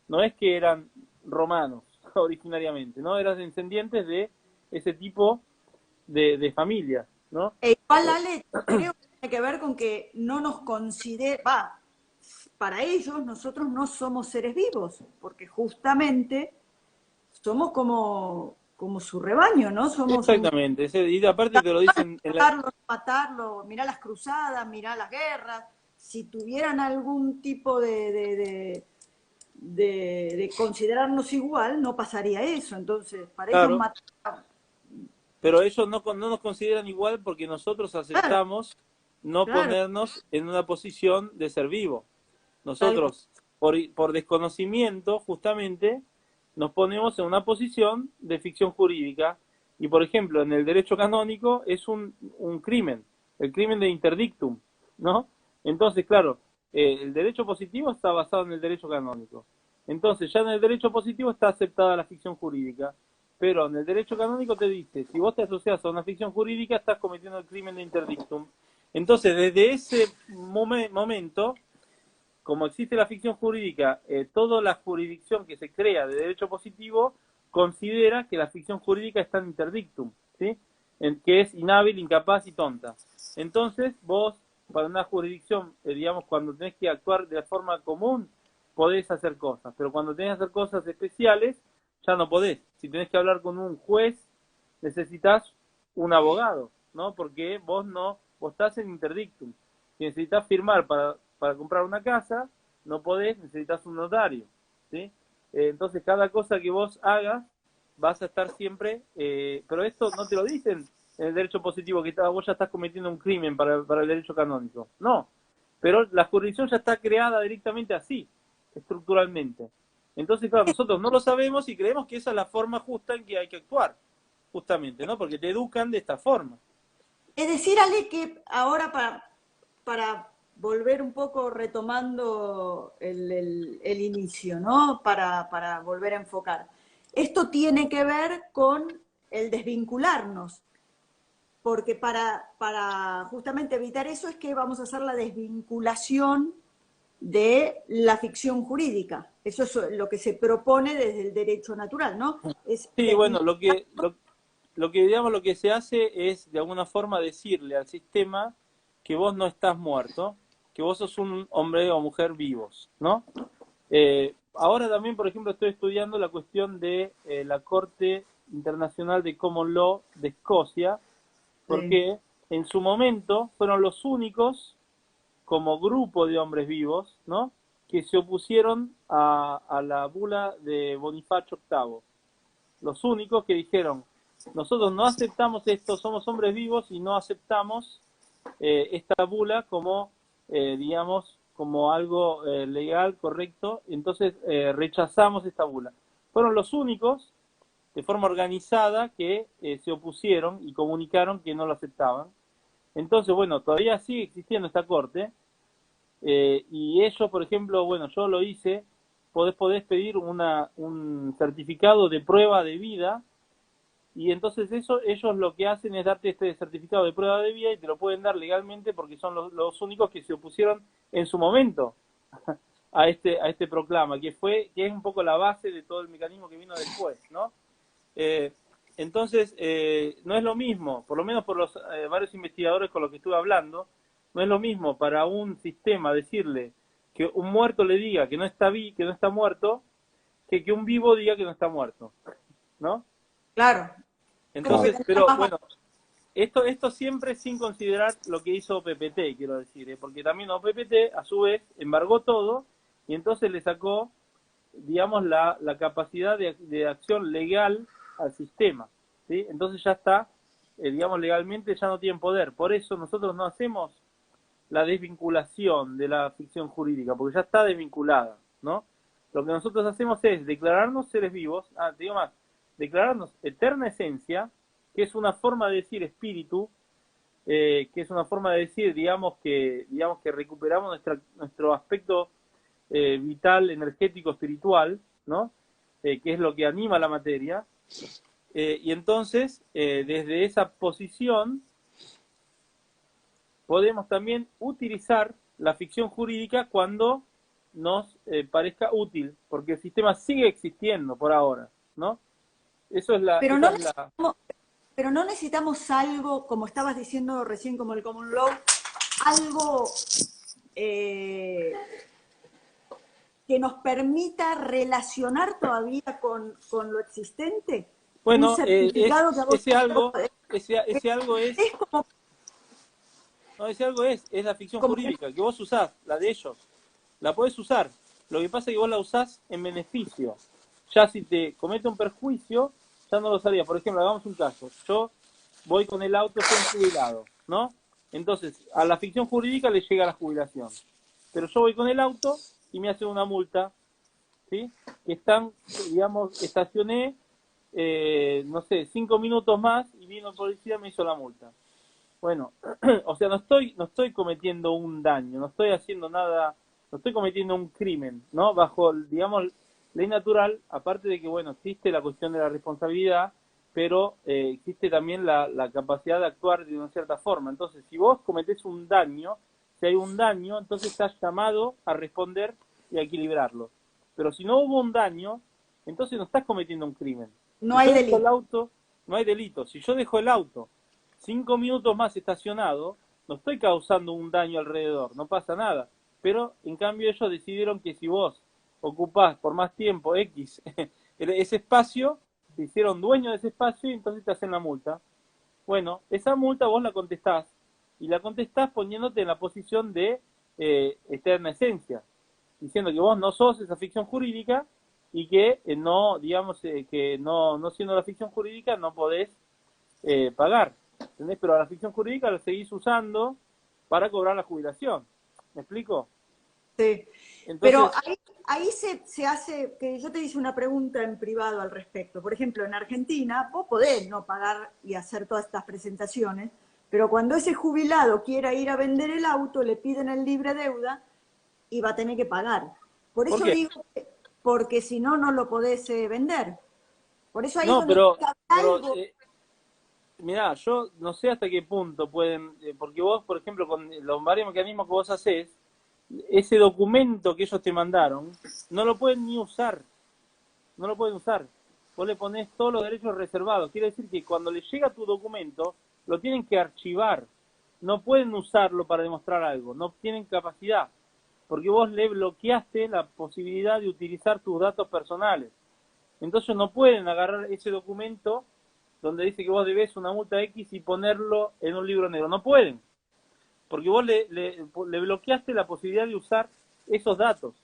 no es que eran romanos originariamente, ¿no? Eran descendientes de ese tipo de familias, ¿no? Igual, Ale, creo que tiene que ver con que no nos considera, para ellos nosotros no somos seres vivos, porque justamente somos como su rebaño, ¿no? Somos Exactamente, y aparte te lo dicen matarlo, mirá las cruzadas, mirá las guerras, si tuvieran algún tipo de considerarnos igual, no pasaría eso, entonces para ellos claro, matar... pero ellos no nos consideran igual porque nosotros Claro, aceptamos no claro, ponernos en una posición de ser vivo. tal cual. Nosotros, por desconocimiento, justamente, nos ponemos en una posición de ficción jurídica. Y, por ejemplo, en el derecho canónico es un crimen, el crimen de interdictum, ¿no? Entonces, claro, el derecho positivo está basado en el derecho canónico. Entonces, ya en el derecho positivo está aceptada la ficción jurídica. Pero en el derecho canónico te dice, si vos te asocias a una ficción jurídica, estás cometiendo el crimen de interdictum. Entonces, desde ese momento, como existe la ficción jurídica, toda la jurisdicción que se crea de derecho positivo considera que la ficción jurídica está en interdictum, ¿sí? Que es inhábil, incapaz y tonta. Entonces, vos, para una jurisdicción, digamos, cuando tenés que actuar de forma común, podés hacer cosas, pero cuando tenés que hacer cosas especiales, ya no podés. Si tenés que hablar con un juez, necesitas un abogado, ¿no? Porque vos estás en interdictum. Si necesitas firmar para comprar una casa, no podés, necesitas un notario, ¿sí? Entonces, cada cosa que vos hagas, vas a estar siempre, pero esto no te lo dicen en el derecho positivo, que vos ya estás cometiendo un crimen para el derecho canónico. No, pero la jurisdicción ya está creada directamente así, estructuralmente. Entonces, claro, nosotros no lo sabemos y creemos que esa es la forma justa en que hay que actuar, justamente, ¿no? Porque te educan de esta forma. Es decir, Ale, que ahora para volver un poco retomando el inicio, ¿no? Para volver a enfocar. Esto tiene que ver con el desvincularnos, porque para justamente evitar eso es que vamos a hacer la desvinculación de la ficción jurídica. Eso es lo que se propone desde el derecho natural, ¿no? Es Sí, bueno, digamos, lo que se hace es de alguna forma decirle al sistema que vos no estás muerto, que vos sos un hombre o mujer vivos, ¿no? Ahora también, por ejemplo, estoy estudiando la cuestión de la Corte Internacional de Common Law de Escocia, porque en su momento fueron los únicos, como grupo de hombres vivos, ¿no? Que se opusieron a la bula de Bonifacio VIII. Los únicos que dijeron, nosotros no aceptamos esto, somos hombres vivos y no aceptamos esta bula como, digamos, como algo legal, correcto, entonces rechazamos esta bula. Fueron los únicos, de forma organizada, que se opusieron y comunicaron que no lo aceptaban. Entonces, bueno, todavía sigue existiendo esta corte, y ellos, por ejemplo, bueno, yo lo hice, podés pedir un certificado de prueba de vida, y entonces ellos lo que hacen es darte este certificado de prueba de vida y te lo pueden dar legalmente porque son los únicos que se opusieron en su momento a este proclama, que es un poco la base de todo el mecanismo que vino después, ¿no? Entonces, no es lo mismo, por lo menos por los varios investigadores con los que estuve hablando, no es lo mismo para un sistema decirle que un muerto le diga que no está muerto, que un vivo diga que no está muerto, ¿no? Claro. Entonces, pero bueno, esto siempre sin considerar lo que hizo PPT, quiero decir, porque también PPT a su vez embargó todo y entonces le sacó, digamos, la capacidad de acción legal al sistema, ¿sí? Entonces ya está, digamos, legalmente ya no tiene poder. Por eso nosotros no hacemos la desvinculación de la ficción jurídica, porque ya está desvinculada, ¿no? Lo que nosotros hacemos es declararnos seres vivos, te digo más, declararnos eterna esencia, que es una forma de decir espíritu, que es una forma de decir, digamos que recuperamos nuestro aspecto vital, energético, espiritual, ¿no? Que es lo que anima la materia. Y entonces, desde esa posición, podemos también utilizar la ficción jurídica cuando nos parezca útil, porque el sistema sigue existiendo por ahora, ¿no? Eso es la... Pero no, pero no necesitamos algo, como estabas diciendo recién, como el common law, algo que nos permita relacionar todavía con lo existente. Bueno, un certificado que a vos ese algo es... Es como... No, ese algo es la ficción jurídica, que vos usás, la de ellos. La podés usar. Lo que pasa es que vos la usás en beneficio. Ya si te comete un perjuicio, ya no lo sabía. Por ejemplo, hagamos un caso. Yo voy con el auto, soy jubilado, ¿no? Entonces, a la ficción jurídica le llega la jubilación. Pero yo voy con el auto y me hacen una multa, ¿sí? Que están, digamos, estacioné, no sé, 5 minutos más y vino el policía y me hizo la multa. Bueno, o sea, no estoy cometiendo un daño, no estoy haciendo nada, no estoy cometiendo un crimen, ¿no? Bajo, digamos, ley natural, aparte de que, bueno, existe la cuestión de la responsabilidad, pero existe también la capacidad de actuar de una cierta forma. Entonces, si vos cometés un daño, si hay un daño, entonces estás llamado a responder y a equilibrarlo. Pero si no hubo un daño, entonces no estás cometiendo un crimen. No hay delito. No hay delito. Si yo dejo el auto 5 minutos más estacionado, no estoy causando un daño alrededor, no pasa nada. Pero, en cambio, ellos decidieron que si vos ocupás por más tiempo X ese espacio, se hicieron dueños de ese espacio y entonces te hacen la multa. Bueno, esa multa vos la contestás, y la contestás poniéndote en la posición de eterna esencia, diciendo que vos no sos esa ficción jurídica y que no, digamos, que no siendo la ficción jurídica no podés pagar. ¿Entendés? Pero a la ficción jurídica la seguís usando para cobrar la jubilación. ¿Me explico? Sí. Entonces, pero ahí se hace, que yo te hice una pregunta en privado al respecto. Por ejemplo, en Argentina, vos podés no pagar y hacer todas estas presentaciones, pero cuando ese jubilado quiera ir a vender el auto, le piden el libre deuda y va a tener que pagar. Por eso digo, porque si no, no lo podés vender. Por eso ahí no, es donde pero algo... mirá, yo no sé hasta qué punto pueden, porque vos, por ejemplo, con los varios mecanismos que vos hacés, ese documento que ellos te mandaron, no lo pueden ni usar, no lo pueden usar. Vos le ponés todos los derechos reservados, quiere decir que cuando les llega tu documento, lo tienen que archivar, no pueden usarlo para demostrar algo, no tienen capacidad, porque vos le bloqueaste la posibilidad de utilizar tus datos personales. Entonces no pueden agarrar ese documento donde dice que vos debés una multa X y ponerlo en un libro negro. No pueden, porque vos le bloqueaste la posibilidad de usar esos datos.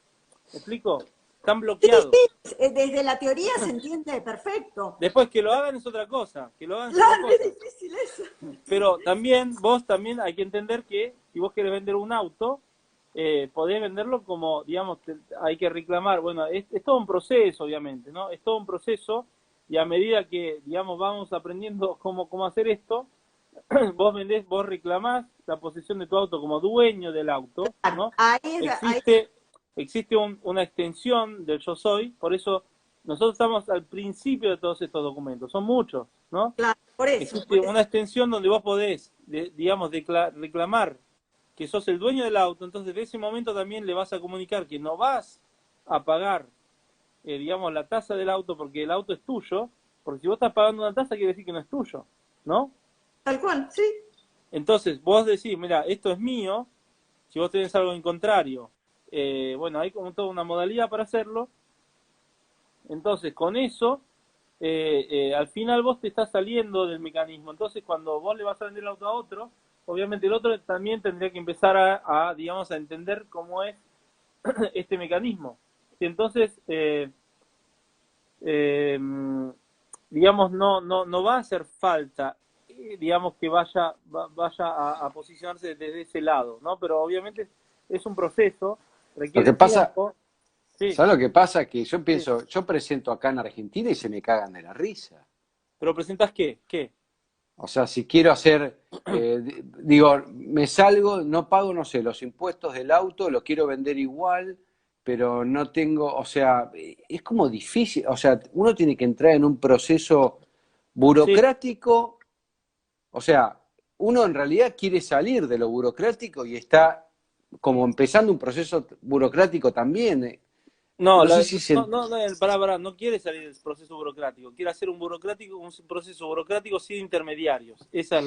¿Me explico? Están bloqueados. Sí, desde la teoría se entiende perfecto. Después que lo hagan es otra cosa, que lo hagan claro, es difícil eso. Pero también, vos también hay que entender que si vos querés vender un auto, podés venderlo como, digamos, hay que reclamar, bueno, es todo un proceso, obviamente, ¿no? Es todo un proceso, y a medida que, digamos, vamos aprendiendo cómo hacer esto, vos reclamás la posesión de tu auto como dueño del auto, ¿no? Existe una extensión del yo soy, por eso nosotros estamos al principio de todos estos documentos, son muchos, ¿no? Claro, por eso. Existe una extensión donde vos podés, digamos, reclamar que sos el dueño del auto, entonces de ese momento también le vas a comunicar que no vas a pagar, digamos, la tasa del auto porque el auto es tuyo, porque si vos estás pagando una tasa quiere decir que no es tuyo, ¿no? Tal cual, sí. Entonces vos decís, mira, esto es mío, si vos tenés algo en contrario, bueno, hay como toda una modalidad para hacerlo, entonces con eso, al final vos te estás saliendo del mecanismo, entonces cuando vos le vas a vender el auto a otro, obviamente el otro también tendría que empezar digamos, a entender cómo es este mecanismo. Y entonces, eh, digamos, no va a hacer falta, digamos, que vaya a posicionarse desde ese lado, ¿no? Pero obviamente es un proceso, Lo requiere que pasa, tiempo. Sí, ¿sabes lo que pasa? Que yo sí. pienso, yo presento acá en Argentina y se me cagan de la risa. ¿Pero presentas qué? ¿Qué? O sea, si quiero hacer, digo, me salgo, no pago, no sé, los impuestos del auto, lo quiero vender igual, pero no tengo, o sea, es como difícil, o sea, uno tiene que entrar en un proceso Sí, burocrático, o sea, uno en realidad quiere salir de lo burocrático y está como empezando un proceso burocrático también. no, No sé si se... pará, no quiere salir del proceso burocrático, quiere hacer un proceso burocrático sin intermediarios. Esa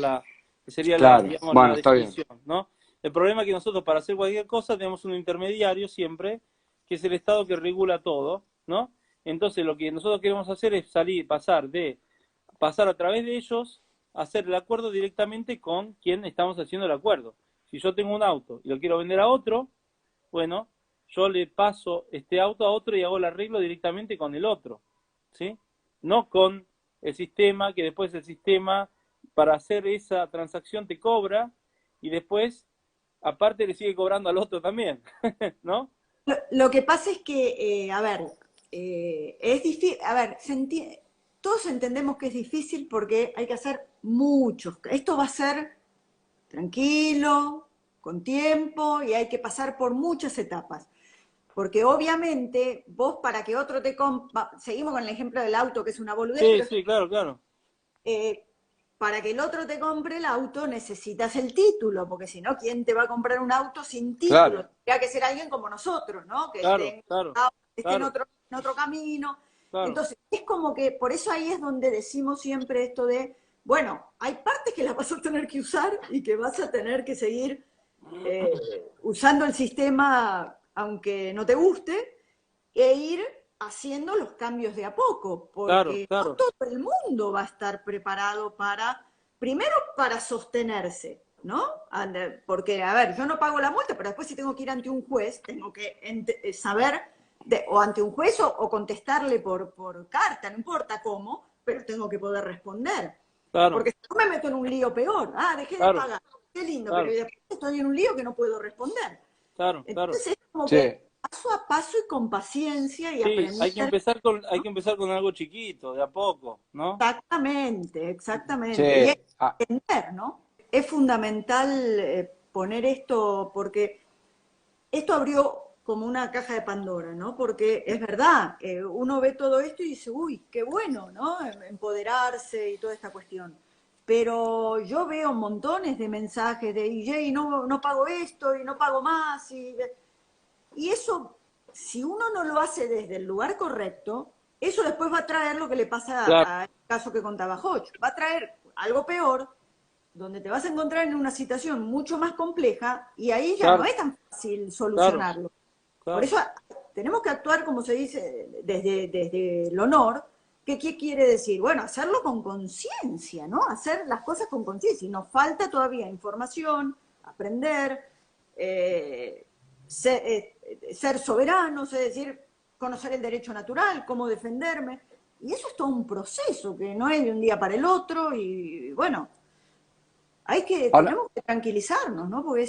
es sería Claro, digamos, la bueno, está bien. definición, ¿no? El problema es que nosotros para hacer cualquier cosa tenemos un intermediario siempre, que es el Estado que regula todo, ¿no? Entonces lo que nosotros queremos hacer es pasar a través de ellos, hacer el acuerdo directamente con quien estamos haciendo el acuerdo. Si yo tengo un auto y lo quiero vender a otro, bueno, yo le paso este auto a otro y hago el arreglo directamente con el otro, ¿sí? No con el sistema, que después el sistema para hacer esa transacción te cobra y después aparte le sigue cobrando al otro también, ¿no? Lo que pasa es que, a ver, es difícil, a ver, todos entendemos que es difícil porque hay que hacer muchos. Esto va a ser tranquilo, con tiempo y hay que pasar por muchas etapas. Porque obviamente vos para que otro te compre, seguimos con el ejemplo del auto que es una boludez, Sí, pero sí, claro, claro, eh, para que el otro te compre el auto necesitas el título, porque si no, ¿quién te va a comprar un auto sin título? Claro, Tendría que ser alguien como nosotros, ¿no? Que claro, claro, esté claro, en otro camino. claro, Entonces, es como que, por eso ahí es donde decimos siempre esto de, bueno, hay partes que las vas a tener que usar y que vas a tener que seguir usando el sistema aunque no te guste, e ir haciendo los cambios de a poco, claro, porque no claro, todo el mundo va a estar preparado primero para sostenerse, ¿no? Porque, a ver, yo no pago la multa, pero después si tengo que ir ante un juez, tengo que saber, o ante un juez o contestarle por carta, no importa cómo, pero tengo que poder responder. claro, Porque si no me meto en un lío peor, dejé de claro, pagar, qué lindo, pero claro, después estoy en un lío que no puedo responder. claro, claro. Entonces es como sí. que paso a paso y con paciencia y Sí, aprender. hay que empezar con algo chiquito, de a poco, ¿no? Exactamente, exactamente. Y Sí, ah, entender, ¿no? Es fundamental poner esto, porque esto abrió como una caja de Pandora, ¿no? Porque es verdad, uno ve todo esto y dice, uy, qué bueno, ¿no? Empoderarse y toda esta cuestión. Pero yo veo montones de mensajes de, y no pago esto y no pago más. Y eso, si uno no lo hace desde el lugar correcto, eso después va a traer lo que le Claro, pasa al caso que contaba Hodge. Va a traer algo peor, donde te vas a encontrar en una situación mucho más compleja y ahí ya no claro, es tan fácil claro, solucionarlo. Por claro, eso tenemos que actuar, como se dice, desde el honor. ¿Qué quiere decir? Bueno, hacerlo con conciencia, ¿no? Hacer las cosas con conciencia. Y nos falta todavía información, aprender, eh, ser soberanos, es decir, conocer el derecho natural, cómo defenderme. Y eso es todo un proceso que no es de un día para el otro y bueno, ahora, tenemos que tranquilizarnos, ¿no? Porque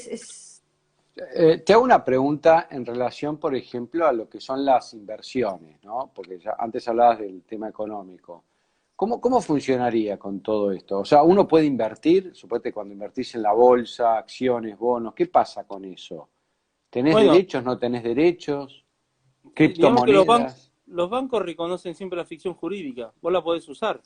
te hago una pregunta en relación, por ejemplo, a lo que son las inversiones, ¿no? Porque ya antes hablabas del tema económico. ¿Cómo funcionaría con todo esto? O sea, uno puede invertir, suponete cuando invertís en la bolsa, acciones, bonos, ¿qué pasa con eso? ¿Tenés bueno, derechos, no tenés derechos? digamos que ¿Criptomonedas? los bancos reconocen siempre la ficción jurídica, vos la podés usar.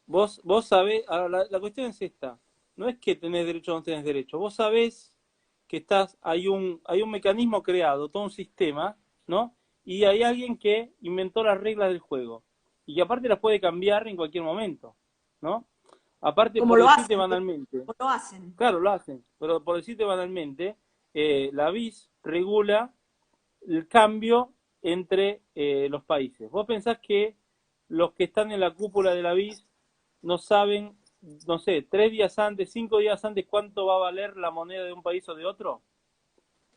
Vos sabés, ahora la cuestión es esta. no es que tenés derecho o no tenés derecho. Vos sabés que hay un mecanismo creado, todo un sistema, ¿no? Y hay alguien que inventó las reglas del juego. Y que aparte las puede cambiar en cualquier momento, ¿no? Aparte, Como por lo decirte hacen, banalmente, como lo hacen. claro, lo hacen, pero por decirte banalmente, la BIS regula el cambio entre los países. ¿Vos pensás que los que están en la cúpula de la BIS no saben, no sé, 3 días antes, 5 días antes, cuánto va a valer la moneda de un país o de otro?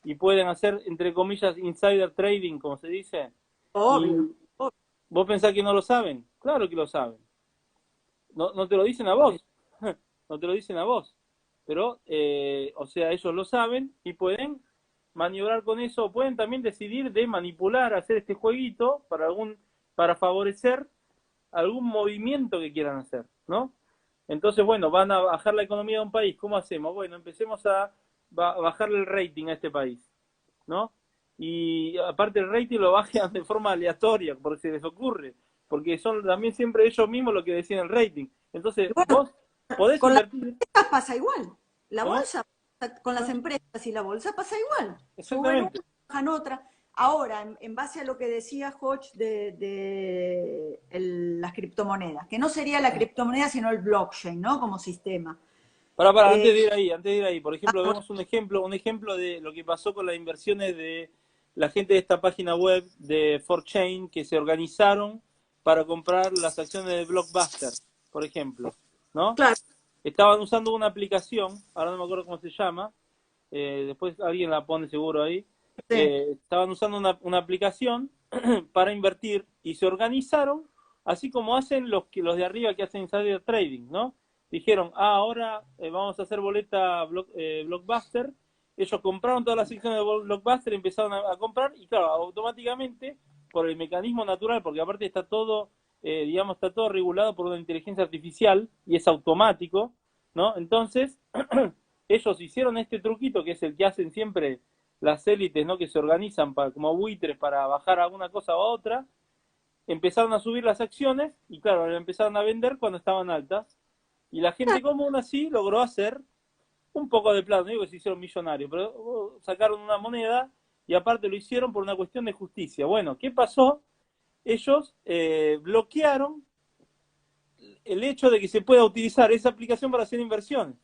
Y pueden hacer, entre comillas, insider trading, como se dice. Obvio, Y obvio. vos pensás que no lo saben. Claro que lo saben. No, no te lo dicen a vos. No te lo dicen a vos. Pero, o sea, ellos lo saben y pueden maniobrar con eso. Pueden también decidir de manipular, hacer este jueguito para favorecer algún movimiento que quieran hacer, ¿no? Entonces, bueno, van a bajar la economía de un país. ¿Cómo hacemos? Bueno, empecemos a bajarle el rating a este país, ¿no? Y aparte el rating lo bajan de forma aleatoria, porque se les ocurre, porque son también siempre ellos mismos los que deciden el rating. Entonces, Y bueno, vos podés con las invertir, empresas pasa igual. La ¿cómo? bolsa, con las Ah, empresas y la bolsa pasa igual. Suben una, exactamente. bajan otra. Ahora, en base a lo que decía Hodge las criptomonedas, que no sería la criptomoneda, sino el blockchain, ¿no? Como sistema. Antes Eh, de ir ahí, por ejemplo, vemos un ejemplo de lo que pasó con las inversiones de la gente de esta página web de 4chain que se organizaron para comprar las acciones de Blockbuster, por ejemplo, ¿no? claro, Estaban usando una aplicación, ahora no me acuerdo cómo se llama, después alguien la pone seguro ahí, sí. estaban usando una aplicación para invertir y se organizaron, así como hacen los de arriba que hacen insider trading, ¿no? Dijeron, ahora vamos a hacer boleta Blockbuster. Ellos compraron todas las secciones de Blockbuster, empezaron a comprar y claro, automáticamente, por el mecanismo natural, porque aparte está todo, digamos, está todo regulado por una inteligencia artificial y es automático, ¿no? Entonces, ellos hicieron este truquito que es el que hacen siempre las élites, ¿no? Que se organizan como buitres para bajar alguna cosa a otra, empezaron a subir las acciones y claro, empezaron a vender cuando estaban altas y la gente común así logró hacer un poco de plata, no digo que se hicieron millonarios, pero sacaron una moneda y aparte lo hicieron por una cuestión de justicia. Bueno, ¿qué pasó? Ellos bloquearon el hecho de que se pueda utilizar esa aplicación para hacer inversiones.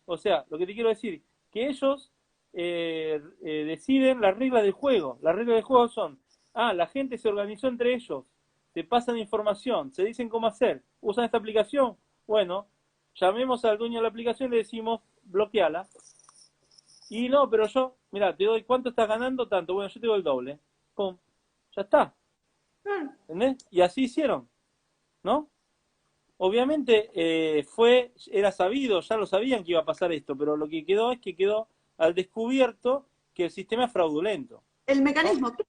O sea, lo que te quiero decir, que ellos deciden las reglas del juego. Las reglas del juego son, la gente se organizó entre ellos, se pasan información, se dicen cómo hacer, usan esta aplicación. Bueno, llamemos al dueño de la aplicación y le decimos, bloqueala. Y no, pero yo, mira, te doy, ¿cuánto estás ganando? Tanto. Bueno, yo te doy el doble. Pum, ya está. ¿Entendés? Y así hicieron, ¿no? Obviamente era sabido, ya lo sabían que iba a pasar esto, pero lo que quedó es que quedó al descubierto que el sistema es fraudulento, El ¿no? mecanismo, Claro,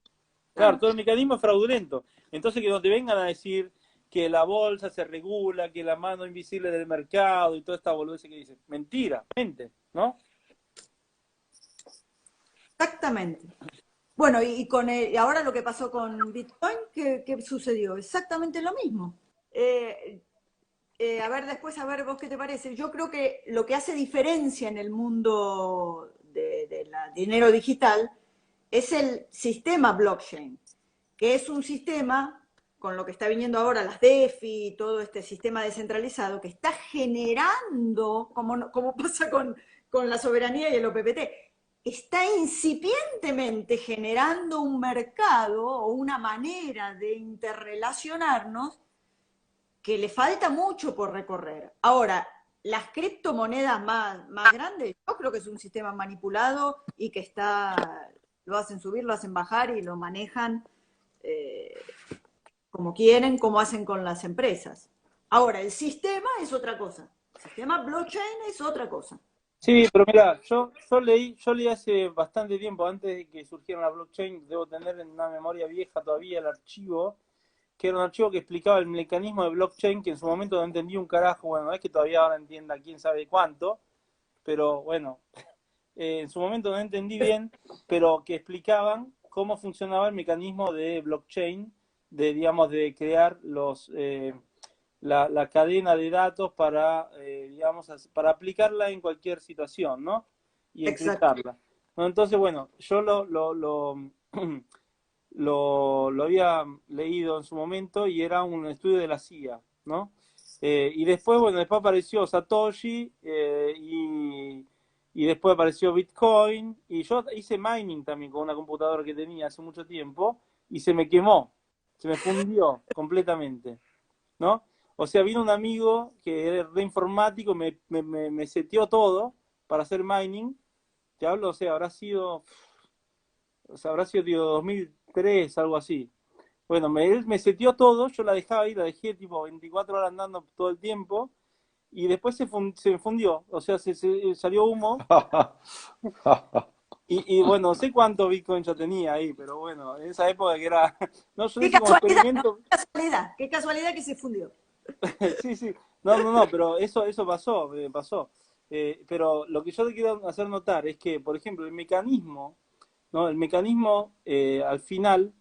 claro. todo el mecanismo es fraudulento. Entonces que no te vengan a decir que la bolsa se regula, que la mano invisible del mercado y toda esta boludez que dicen. Mentira, mente, ¿no? Exactamente. Bueno, y ahora lo que pasó con Bitcoin, ¿qué sucedió? Exactamente lo mismo. Eh, a ver, después, a ver vos qué te parece. Yo creo que lo que hace diferencia en el mundo de dinero digital es el sistema blockchain, que es un sistema, con lo que está viniendo ahora las DeFi y todo este sistema descentralizado, que está generando, como pasa con la soberanía y el OPPT, está incipientemente generando un mercado o una manera de interrelacionarnos que le falta mucho por recorrer. Ahora, las criptomonedas más grandes, yo creo que es un sistema manipulado y que lo hacen subir, lo hacen bajar y lo manejan eh, como quieren, como hacen con las empresas. Ahora, el sistema es otra cosa. El sistema blockchain es otra cosa. Sí, pero mira, yo leí hace bastante tiempo, antes de que surgiera la blockchain, debo tener en una memoria vieja todavía el archivo, que era un archivo que explicaba el mecanismo de blockchain, que en su momento no entendí un carajo, bueno, no es que todavía ahora entienda quién sabe cuánto, pero bueno, en su momento no entendí bien, pero que explicaban cómo funcionaba el mecanismo de blockchain, digamos, de crear la cadena de datos para, digamos, para aplicarla en cualquier situación, ¿no? Y Exacto. encriptarla. ¿No? Entonces, bueno, yo lo había leído en su momento y era un estudio de la CIA, ¿no? Y después, bueno, después apareció Satoshi y después apareció Bitcoin y yo hice mining también con una computadora que tenía hace mucho tiempo y se me quemó, se me fundió completamente, ¿no? O sea, vino un amigo que era re informático, me seteó todo para hacer mining, te hablo, o sea, habrá sido tipo 2003, algo así. Bueno, él me seteó todo, yo la dejaba ahí, la dejé tipo 24 horas andando todo el tiempo, y después se me fundió, o sea, salió humo, y bueno, no sé cuánto Bitcoin yo tenía ahí, pero bueno, en esa época que era, no, yo lo Qué hice como casualidad, ¿no? experimento. Qué casualidad que se fundió. Sí, sí, no, pero eso pasó, pasó. Pero lo que yo te quiero hacer notar es que, por ejemplo, el mecanismo, ¿no? El mecanismo al final,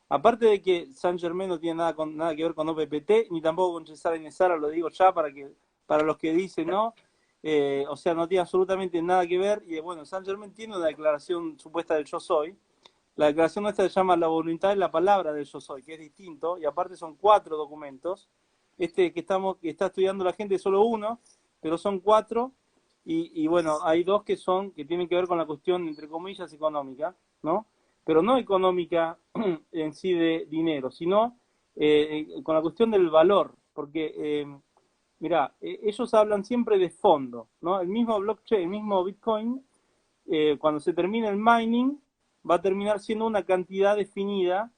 aparte de que Saint Germain no tiene nada que ver con OPPT, ni tampoco con Cesara y Nesara, lo digo ya para los que dicen, ¿no? O sea, no tiene absolutamente nada que ver. Y bueno, Saint Germain tiene una declaración supuesta del yo soy. La declaración nuestra se llama La voluntad de la palabra del yo soy, que es distinto, y aparte son 4 documentos. Este que está estudiando la gente es solo uno, pero son 4, y bueno, hay 2 que tienen que ver con la cuestión, entre comillas, económica, ¿no? Pero no económica en sí de dinero, sino con la cuestión del valor, porque, mira, ellos hablan siempre de fondo, ¿no? El mismo blockchain, el mismo Bitcoin, cuando se termine el mining, va a terminar siendo una cantidad definida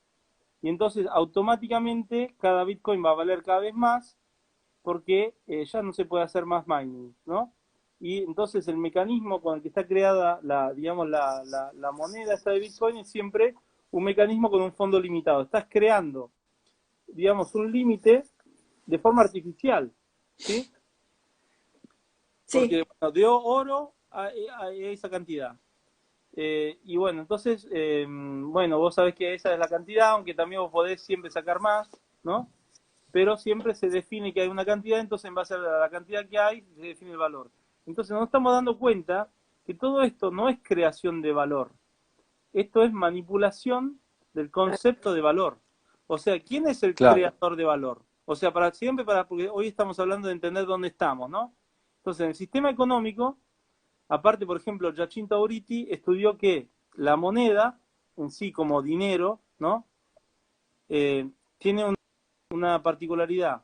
y entonces automáticamente cada Bitcoin va a valer cada vez más porque ya no se puede hacer más mining, ¿no? Y entonces el mecanismo con el que está creada digamos, la moneda esta de Bitcoin es siempre un mecanismo con un fondo limitado. Estás creando, digamos, un límite de forma artificial, ¿sí? Sí, Porque bueno, dio oro a esa cantidad. Y bueno, entonces, bueno, vos sabés que esa es la cantidad, aunque también vos podés siempre sacar más, ¿no? Pero siempre se define que hay una cantidad, entonces en base a la cantidad que hay, se define el valor. Entonces nos estamos dando cuenta que todo esto no es creación de valor, esto es manipulación del concepto de valor. O sea, ¿quién es el Claro. creador de valor? O sea, porque hoy estamos hablando de entender dónde estamos, ¿no? Entonces, en el sistema económico, aparte, por ejemplo, Giacinto Auriti estudió que la moneda en sí como dinero, ¿no? Tiene una particularidad,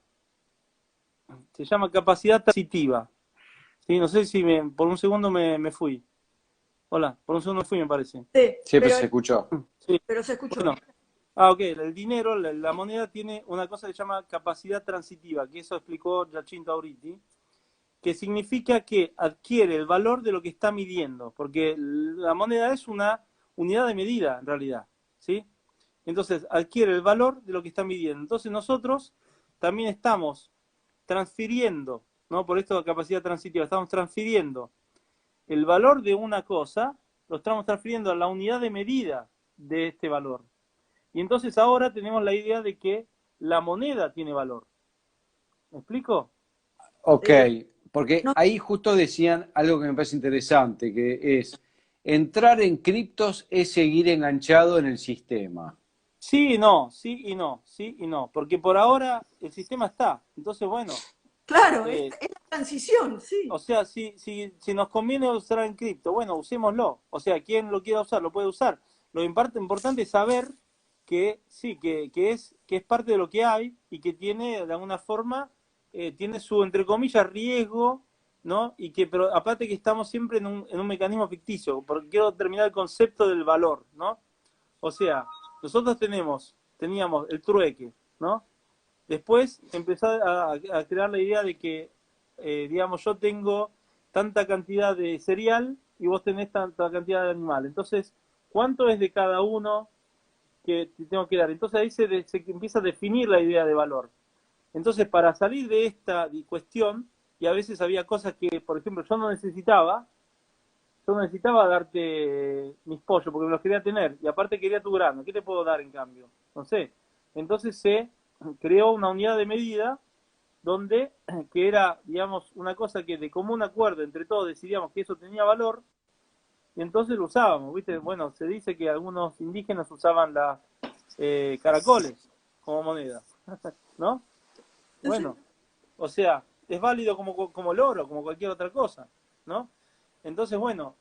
se llama capacidad transitiva. ¿Sí? No sé si por un segundo me fui. Hola, por un segundo me fui, me parece. sí, Siempre se escuchó. Sí, pero se escuchó. bueno. Ok, el dinero, la moneda tiene una cosa que se llama capacidad transitiva, que eso explicó Giacinto Auriti, que significa que adquiere el valor de lo que está midiendo, porque la moneda es una unidad de medida en realidad, ¿sí? Entonces adquiere el valor de lo que está midiendo. Entonces nosotros también estamos transfiriendo, ¿no? Por esto de capacidad transitiva, estamos transfiriendo el valor de una cosa, lo estamos transfiriendo a la unidad de medida de este valor. Y entonces ahora tenemos la idea de que la moneda tiene valor. ¿Me explico? Ok, Eh, porque no, ahí justo decían algo que me parece interesante, que es entrar en criptos es seguir enganchado en el sistema. Sí y no, sí y no, sí y no, porque por ahora el sistema está. Entonces, bueno, claro, eh, es la transición, o sí. sea, si nos conviene usar en cripto, bueno, usémoslo. O sea, quien lo quiera usar, lo puede usar. Lo importante es saber que sí, que es parte de lo que hay y que tiene, de alguna forma, tiene su, entre comillas, riesgo, ¿no? Y que, pero aparte que estamos siempre en un mecanismo ficticio, porque quiero terminar el concepto del valor, ¿no? O sea, nosotros teníamos el trueque, ¿no? Después empezar a crear la idea de que, digamos, yo tengo tanta cantidad de cereal y vos tenés tanta cantidad de animal. Entonces, ¿cuánto es de cada uno que te tengo que dar? Entonces ahí se empieza a definir la idea de valor. Entonces, para salir de esta cuestión, y a veces había cosas que, por ejemplo, yo no necesitaba darte mis pollos porque me los quería tener, y aparte quería tu grano, ¿qué te puedo dar en cambio? No sé. Entonces se creó una unidad de medida donde, que era, digamos, una cosa que de común acuerdo entre todos decidíamos que eso tenía valor, y entonces lo usábamos, ¿viste? Bueno, se dice que algunos indígenas usaban las caracoles como moneda, ¿no? Bueno, o sea, es válido como el oro, como cualquier otra cosa, ¿no? Entonces, bueno,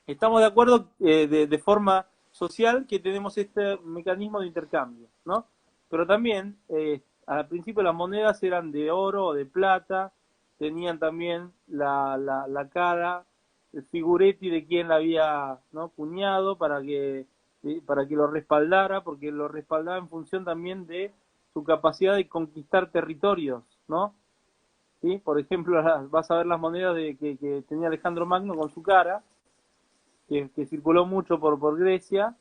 estamos de acuerdo de forma social que tenemos este mecanismo de intercambio, ¿no? Pero también, al principio las monedas eran de oro o de plata, tenían también la cara, el figuretti de quien la había, ¿no?, cuñado para que lo respaldara, porque lo respaldaba en función también de su capacidad de conquistar territorios, ¿no? ¿Sí? Por ejemplo, vas a ver las monedas que tenía Alejandro Magno con su cara, que circuló mucho por Grecia,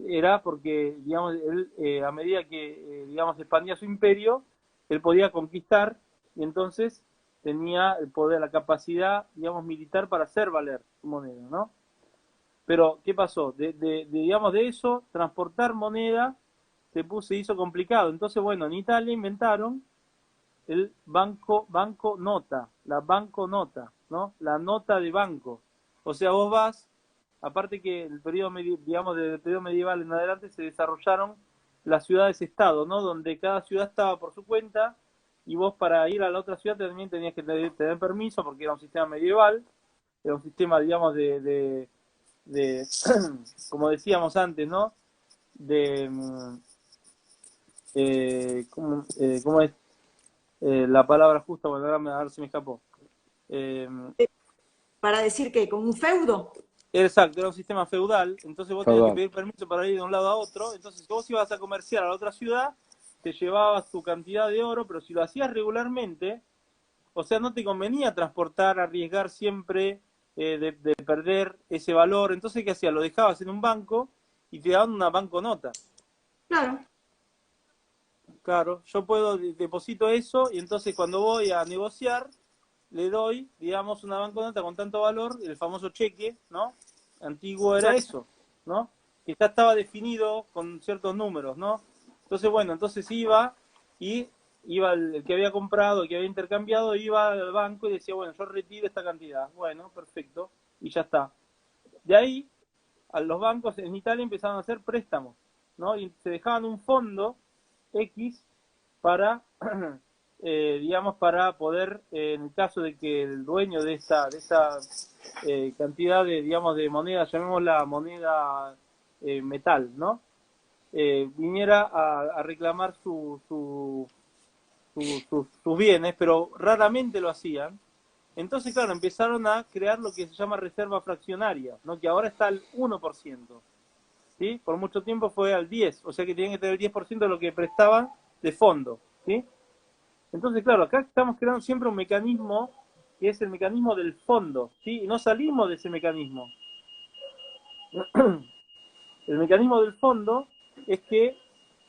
era porque, digamos, él, a medida que, digamos, expandía su imperio, él podía conquistar y entonces tenía el poder, la capacidad, digamos, militar para hacer valer su moneda, ¿no? Pero, ¿qué pasó? Digamos, de eso, transportar moneda se hizo complicado. Entonces, bueno, en Italia inventaron el banco nota, la banco nota, ¿no? La nota de banco. O sea, vos vas, aparte que el periodo, digamos, del periodo medieval en adelante se desarrollaron las ciudades-estado, ¿no? Donde cada ciudad estaba por su cuenta y vos para ir a la otra ciudad también tenías que tener permiso porque era un sistema medieval, era un sistema, digamos, de como decíamos antes, ¿no? De, ¿cómo es? La palabra justa, bueno, ahora se me escapó. Eh, Para decir que con un feudo. exacto, era un sistema feudal, entonces vos tenías que Perdón. pedir permiso para ir de un lado a otro, entonces si vos ibas a comerciar a la otra ciudad, te llevabas tu cantidad de oro, pero si lo hacías regularmente, o sea, no te convenía transportar, arriesgar siempre de perder ese valor, entonces ¿qué hacías? Lo dejabas en un banco y te daban una banconota. Claro. Claro, yo puedo, deposito eso y entonces cuando voy a negociar, le doy, digamos, una banconota con tanto valor, el famoso cheque, ¿no? Antiguo era Exacto. eso, ¿no? Que ya estaba definido con ciertos números, ¿no? Entonces, bueno, entonces iba el que había comprado, el que había intercambiado, iba al banco y decía, bueno, yo retiro esta cantidad. Bueno, perfecto, y ya está. De ahí, a los bancos en Italia empezaron a hacer préstamos, ¿no? Y se dejaban un fondo X para, digamos, para poder, en el caso de que el dueño de esa cantidad de, digamos, de moneda, llamémosla moneda metal, ¿no? Viniera a reclamar sus bienes, pero raramente lo hacían. Entonces, claro, empezaron a crear lo que se llama reserva fraccionaria, ¿no? Que ahora está al 1%. ¿Sí? Por mucho tiempo fue al 10%, o sea que tenían que tener el 10% de lo que prestaban de fondo, ¿sí? Entonces, claro, acá estamos creando siempre un mecanismo que es el mecanismo del fondo, ¿sí? Y no salimos de ese mecanismo. El mecanismo del fondo es que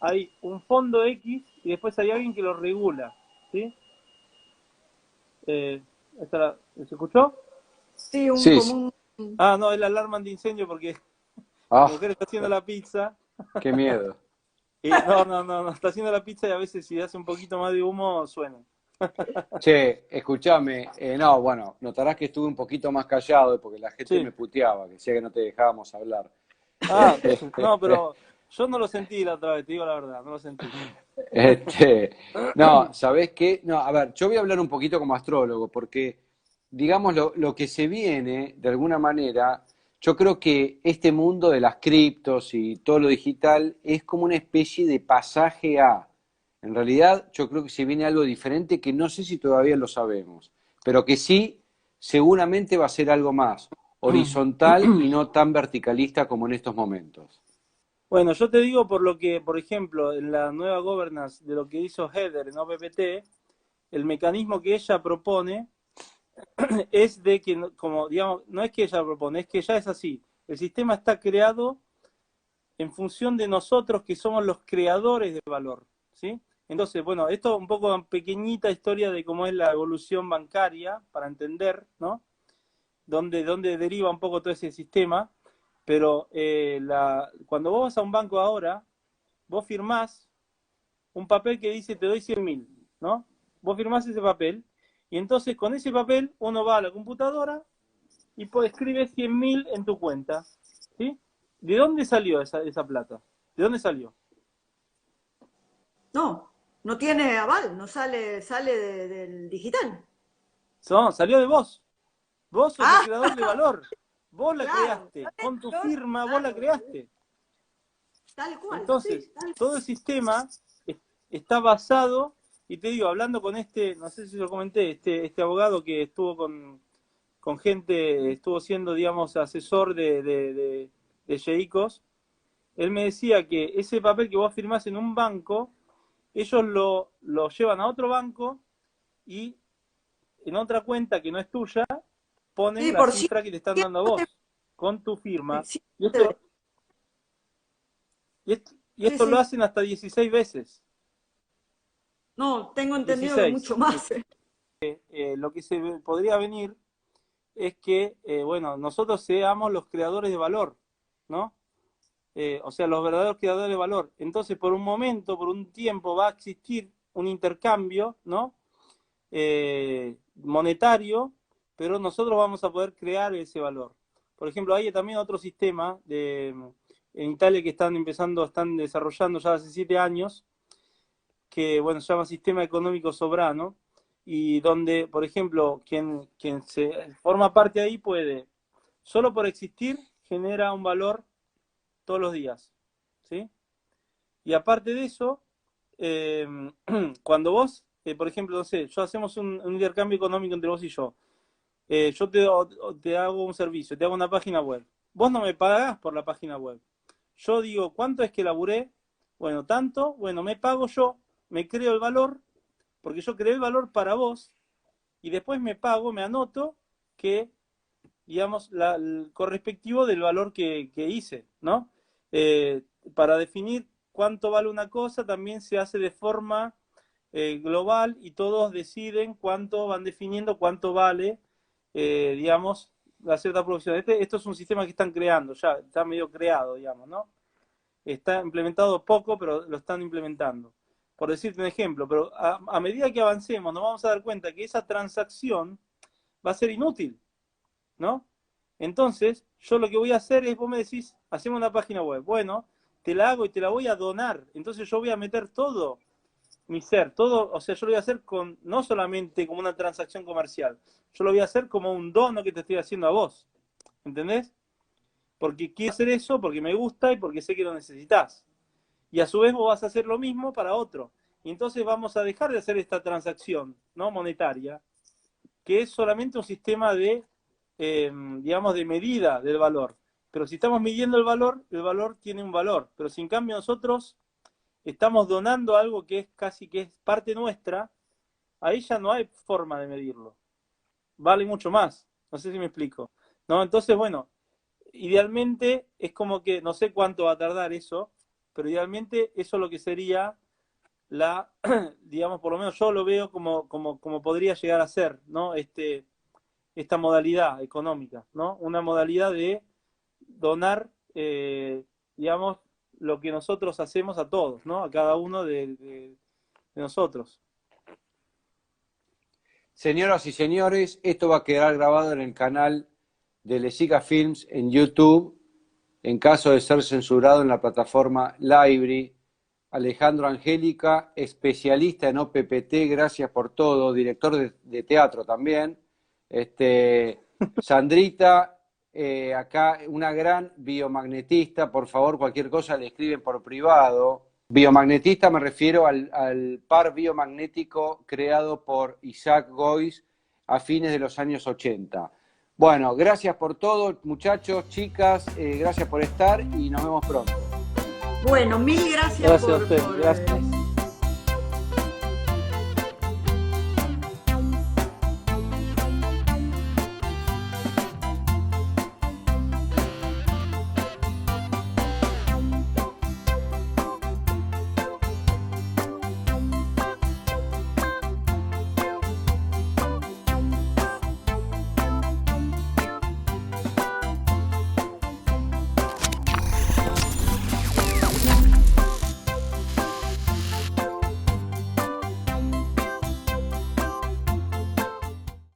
hay un fondo X y después hay alguien que lo regula, ¿sí? Eh, ¿Se escuchó? Sí, Sí, como sí. un. Ah, no, es la alarma de incendio porque mi Ah, mujer está haciendo la pizza. qué miedo. Y no, está haciendo la pizza y a veces si hace un poquito más de humo suena. Che, escúchame, no, bueno, notarás que estuve un poquito más callado porque la gente Sí. me puteaba, que decía que no te dejábamos hablar. Ah, no, pero yo no lo sentí la otra vez, te digo la verdad, no lo sentí. Este, no, ¿sabés qué? No, a ver, yo voy a hablar un poquito como astrólogo, porque, digamos, lo que se viene, de alguna manera, yo creo que este mundo de las criptos y todo lo digital es como una especie de pasaje a. En realidad, yo creo que se viene algo diferente que no sé si todavía lo sabemos, pero que sí, seguramente va a ser algo más horizontal y no tan verticalista como en estos momentos. Bueno, yo te digo por lo que, por ejemplo, en la nueva governance de lo que hizo Heather en OPPT, el mecanismo que ella propone es de que, como digamos, no es que ella propone, es que ya es así. El sistema está creado en función de nosotros que somos los creadores de valor, ¿sí? Entonces, bueno, esto es un poco una pequeñita historia de cómo es la evolución bancaria, para entender, ¿no? Dónde deriva un poco todo ese sistema, pero cuando vos vas a un banco ahora, vos firmás un papel que dice te doy 100.000, ¿no? Vos firmás ese papel y entonces con ese papel uno va a la computadora y escribe 100.000 en tu cuenta, ¿sí? ¿De dónde salió esa plata? ¿De dónde salió? No tiene aval, no sale del digital. No, salió de vos. Vos sos el creador de Ah, valor. Vos la claro, creaste. Con tu firma vos la creaste. tal cual, Entonces, sí, tal todo el sistema está basado, y te digo, hablando con no sé si lo comenté, este abogado que estuvo con gente, estuvo siendo, digamos, asesor de Yeicos, él me decía que ese papel que vos firmás en un banco, ellos lo llevan a otro banco y en otra cuenta que no es tuya, ponen sí, la por cierto, cifra que te están dando a vos, con tu firma. sí, Y sí, esto lo sí. hacen hasta 16 veces. No, tengo entendido que 16. mucho más. Lo que se podría venir es que, bueno, nosotros seamos los creadores de valor, ¿no? O sea, los verdaderos creadores de valor. Entonces, por un momento, por un tiempo, va a existir un intercambio, ¿no? Monetario, pero nosotros vamos a poder crear ese valor. Por ejemplo, hay también otro sistema en Italia que están desarrollando ya hace 7 años, que bueno, se llama Sistema Económico Soberano, y donde, por ejemplo, quien se forma parte ahí puede, solo por existir, genera un valor todos los días, ¿sí? Y aparte de eso, cuando vos, por ejemplo, no sé, yo hacemos un intercambio económico entre vos y yo te hago un servicio, te hago una página web. Vos no me pagás por la página web. Yo digo, ¿cuánto es que laburé? Bueno, tanto, bueno, me pago yo, me creo el valor, porque yo creé el valor para vos, y después me pago, me anoto que, digamos, el correspectivo del valor que hice, ¿no? Para definir cuánto vale una cosa también se hace de forma global y todos deciden cuánto, van definiendo cuánto vale, digamos, la cierta producción. Esto es un sistema que están creando, ya está medio creado, digamos, ¿no? Está implementado poco, pero lo están implementando. Por decirte un ejemplo, pero a medida que avancemos nos vamos a dar cuenta que esa transacción va a ser inútil, ¿no? Entonces, yo lo que voy a hacer es, vos me decís, hacemos una página web. Bueno, te la hago y te la voy a donar. Entonces yo voy a meter todo mi ser, todo, o sea, yo lo voy a hacer no solamente como una transacción comercial, yo lo voy a hacer como un dono que te estoy haciendo a vos. ¿Entendés? Porque quiero hacer eso, porque me gusta y porque sé que lo necesitas. Y a su vez vos vas a hacer lo mismo para otro. Y entonces vamos a dejar de hacer esta transacción, ¿no? Monetaria, que es solamente un sistema de, digamos, de medida del valor. Pero si estamos midiendo el valor tiene un valor. Pero si en cambio nosotros estamos donando algo que es casi que es parte nuestra, ahí ya no hay forma de medirlo. Vale mucho más. No sé si me explico. ¿No? Entonces, bueno, idealmente es como que, no sé cuánto va a tardar eso, pero idealmente eso es lo que sería digamos, por lo menos yo lo veo como podría llegar a ser, ¿no? Esta modalidad económica, ¿no? Una modalidad de donar, digamos, lo que nosotros hacemos a todos, ¿no? A cada uno de nosotros. Señoras y señores, esto va a quedar grabado en el canal de Lesica Films en YouTube, en caso de ser censurado en la plataforma Library. Alejandro Angélica, especialista en OPPT, gracias por todo, director de teatro también. Sandrita, acá una gran biomagnetista, por favor, cualquier cosa le escriben por privado. Biomagnetista me refiero al par biomagnético creado por Isaac Gois a fines de los años 80. Bueno, gracias por todo, muchachos, chicas, gracias por estar y nos vemos pronto. Bueno, mil gracias, Gracias a usted. Gracias.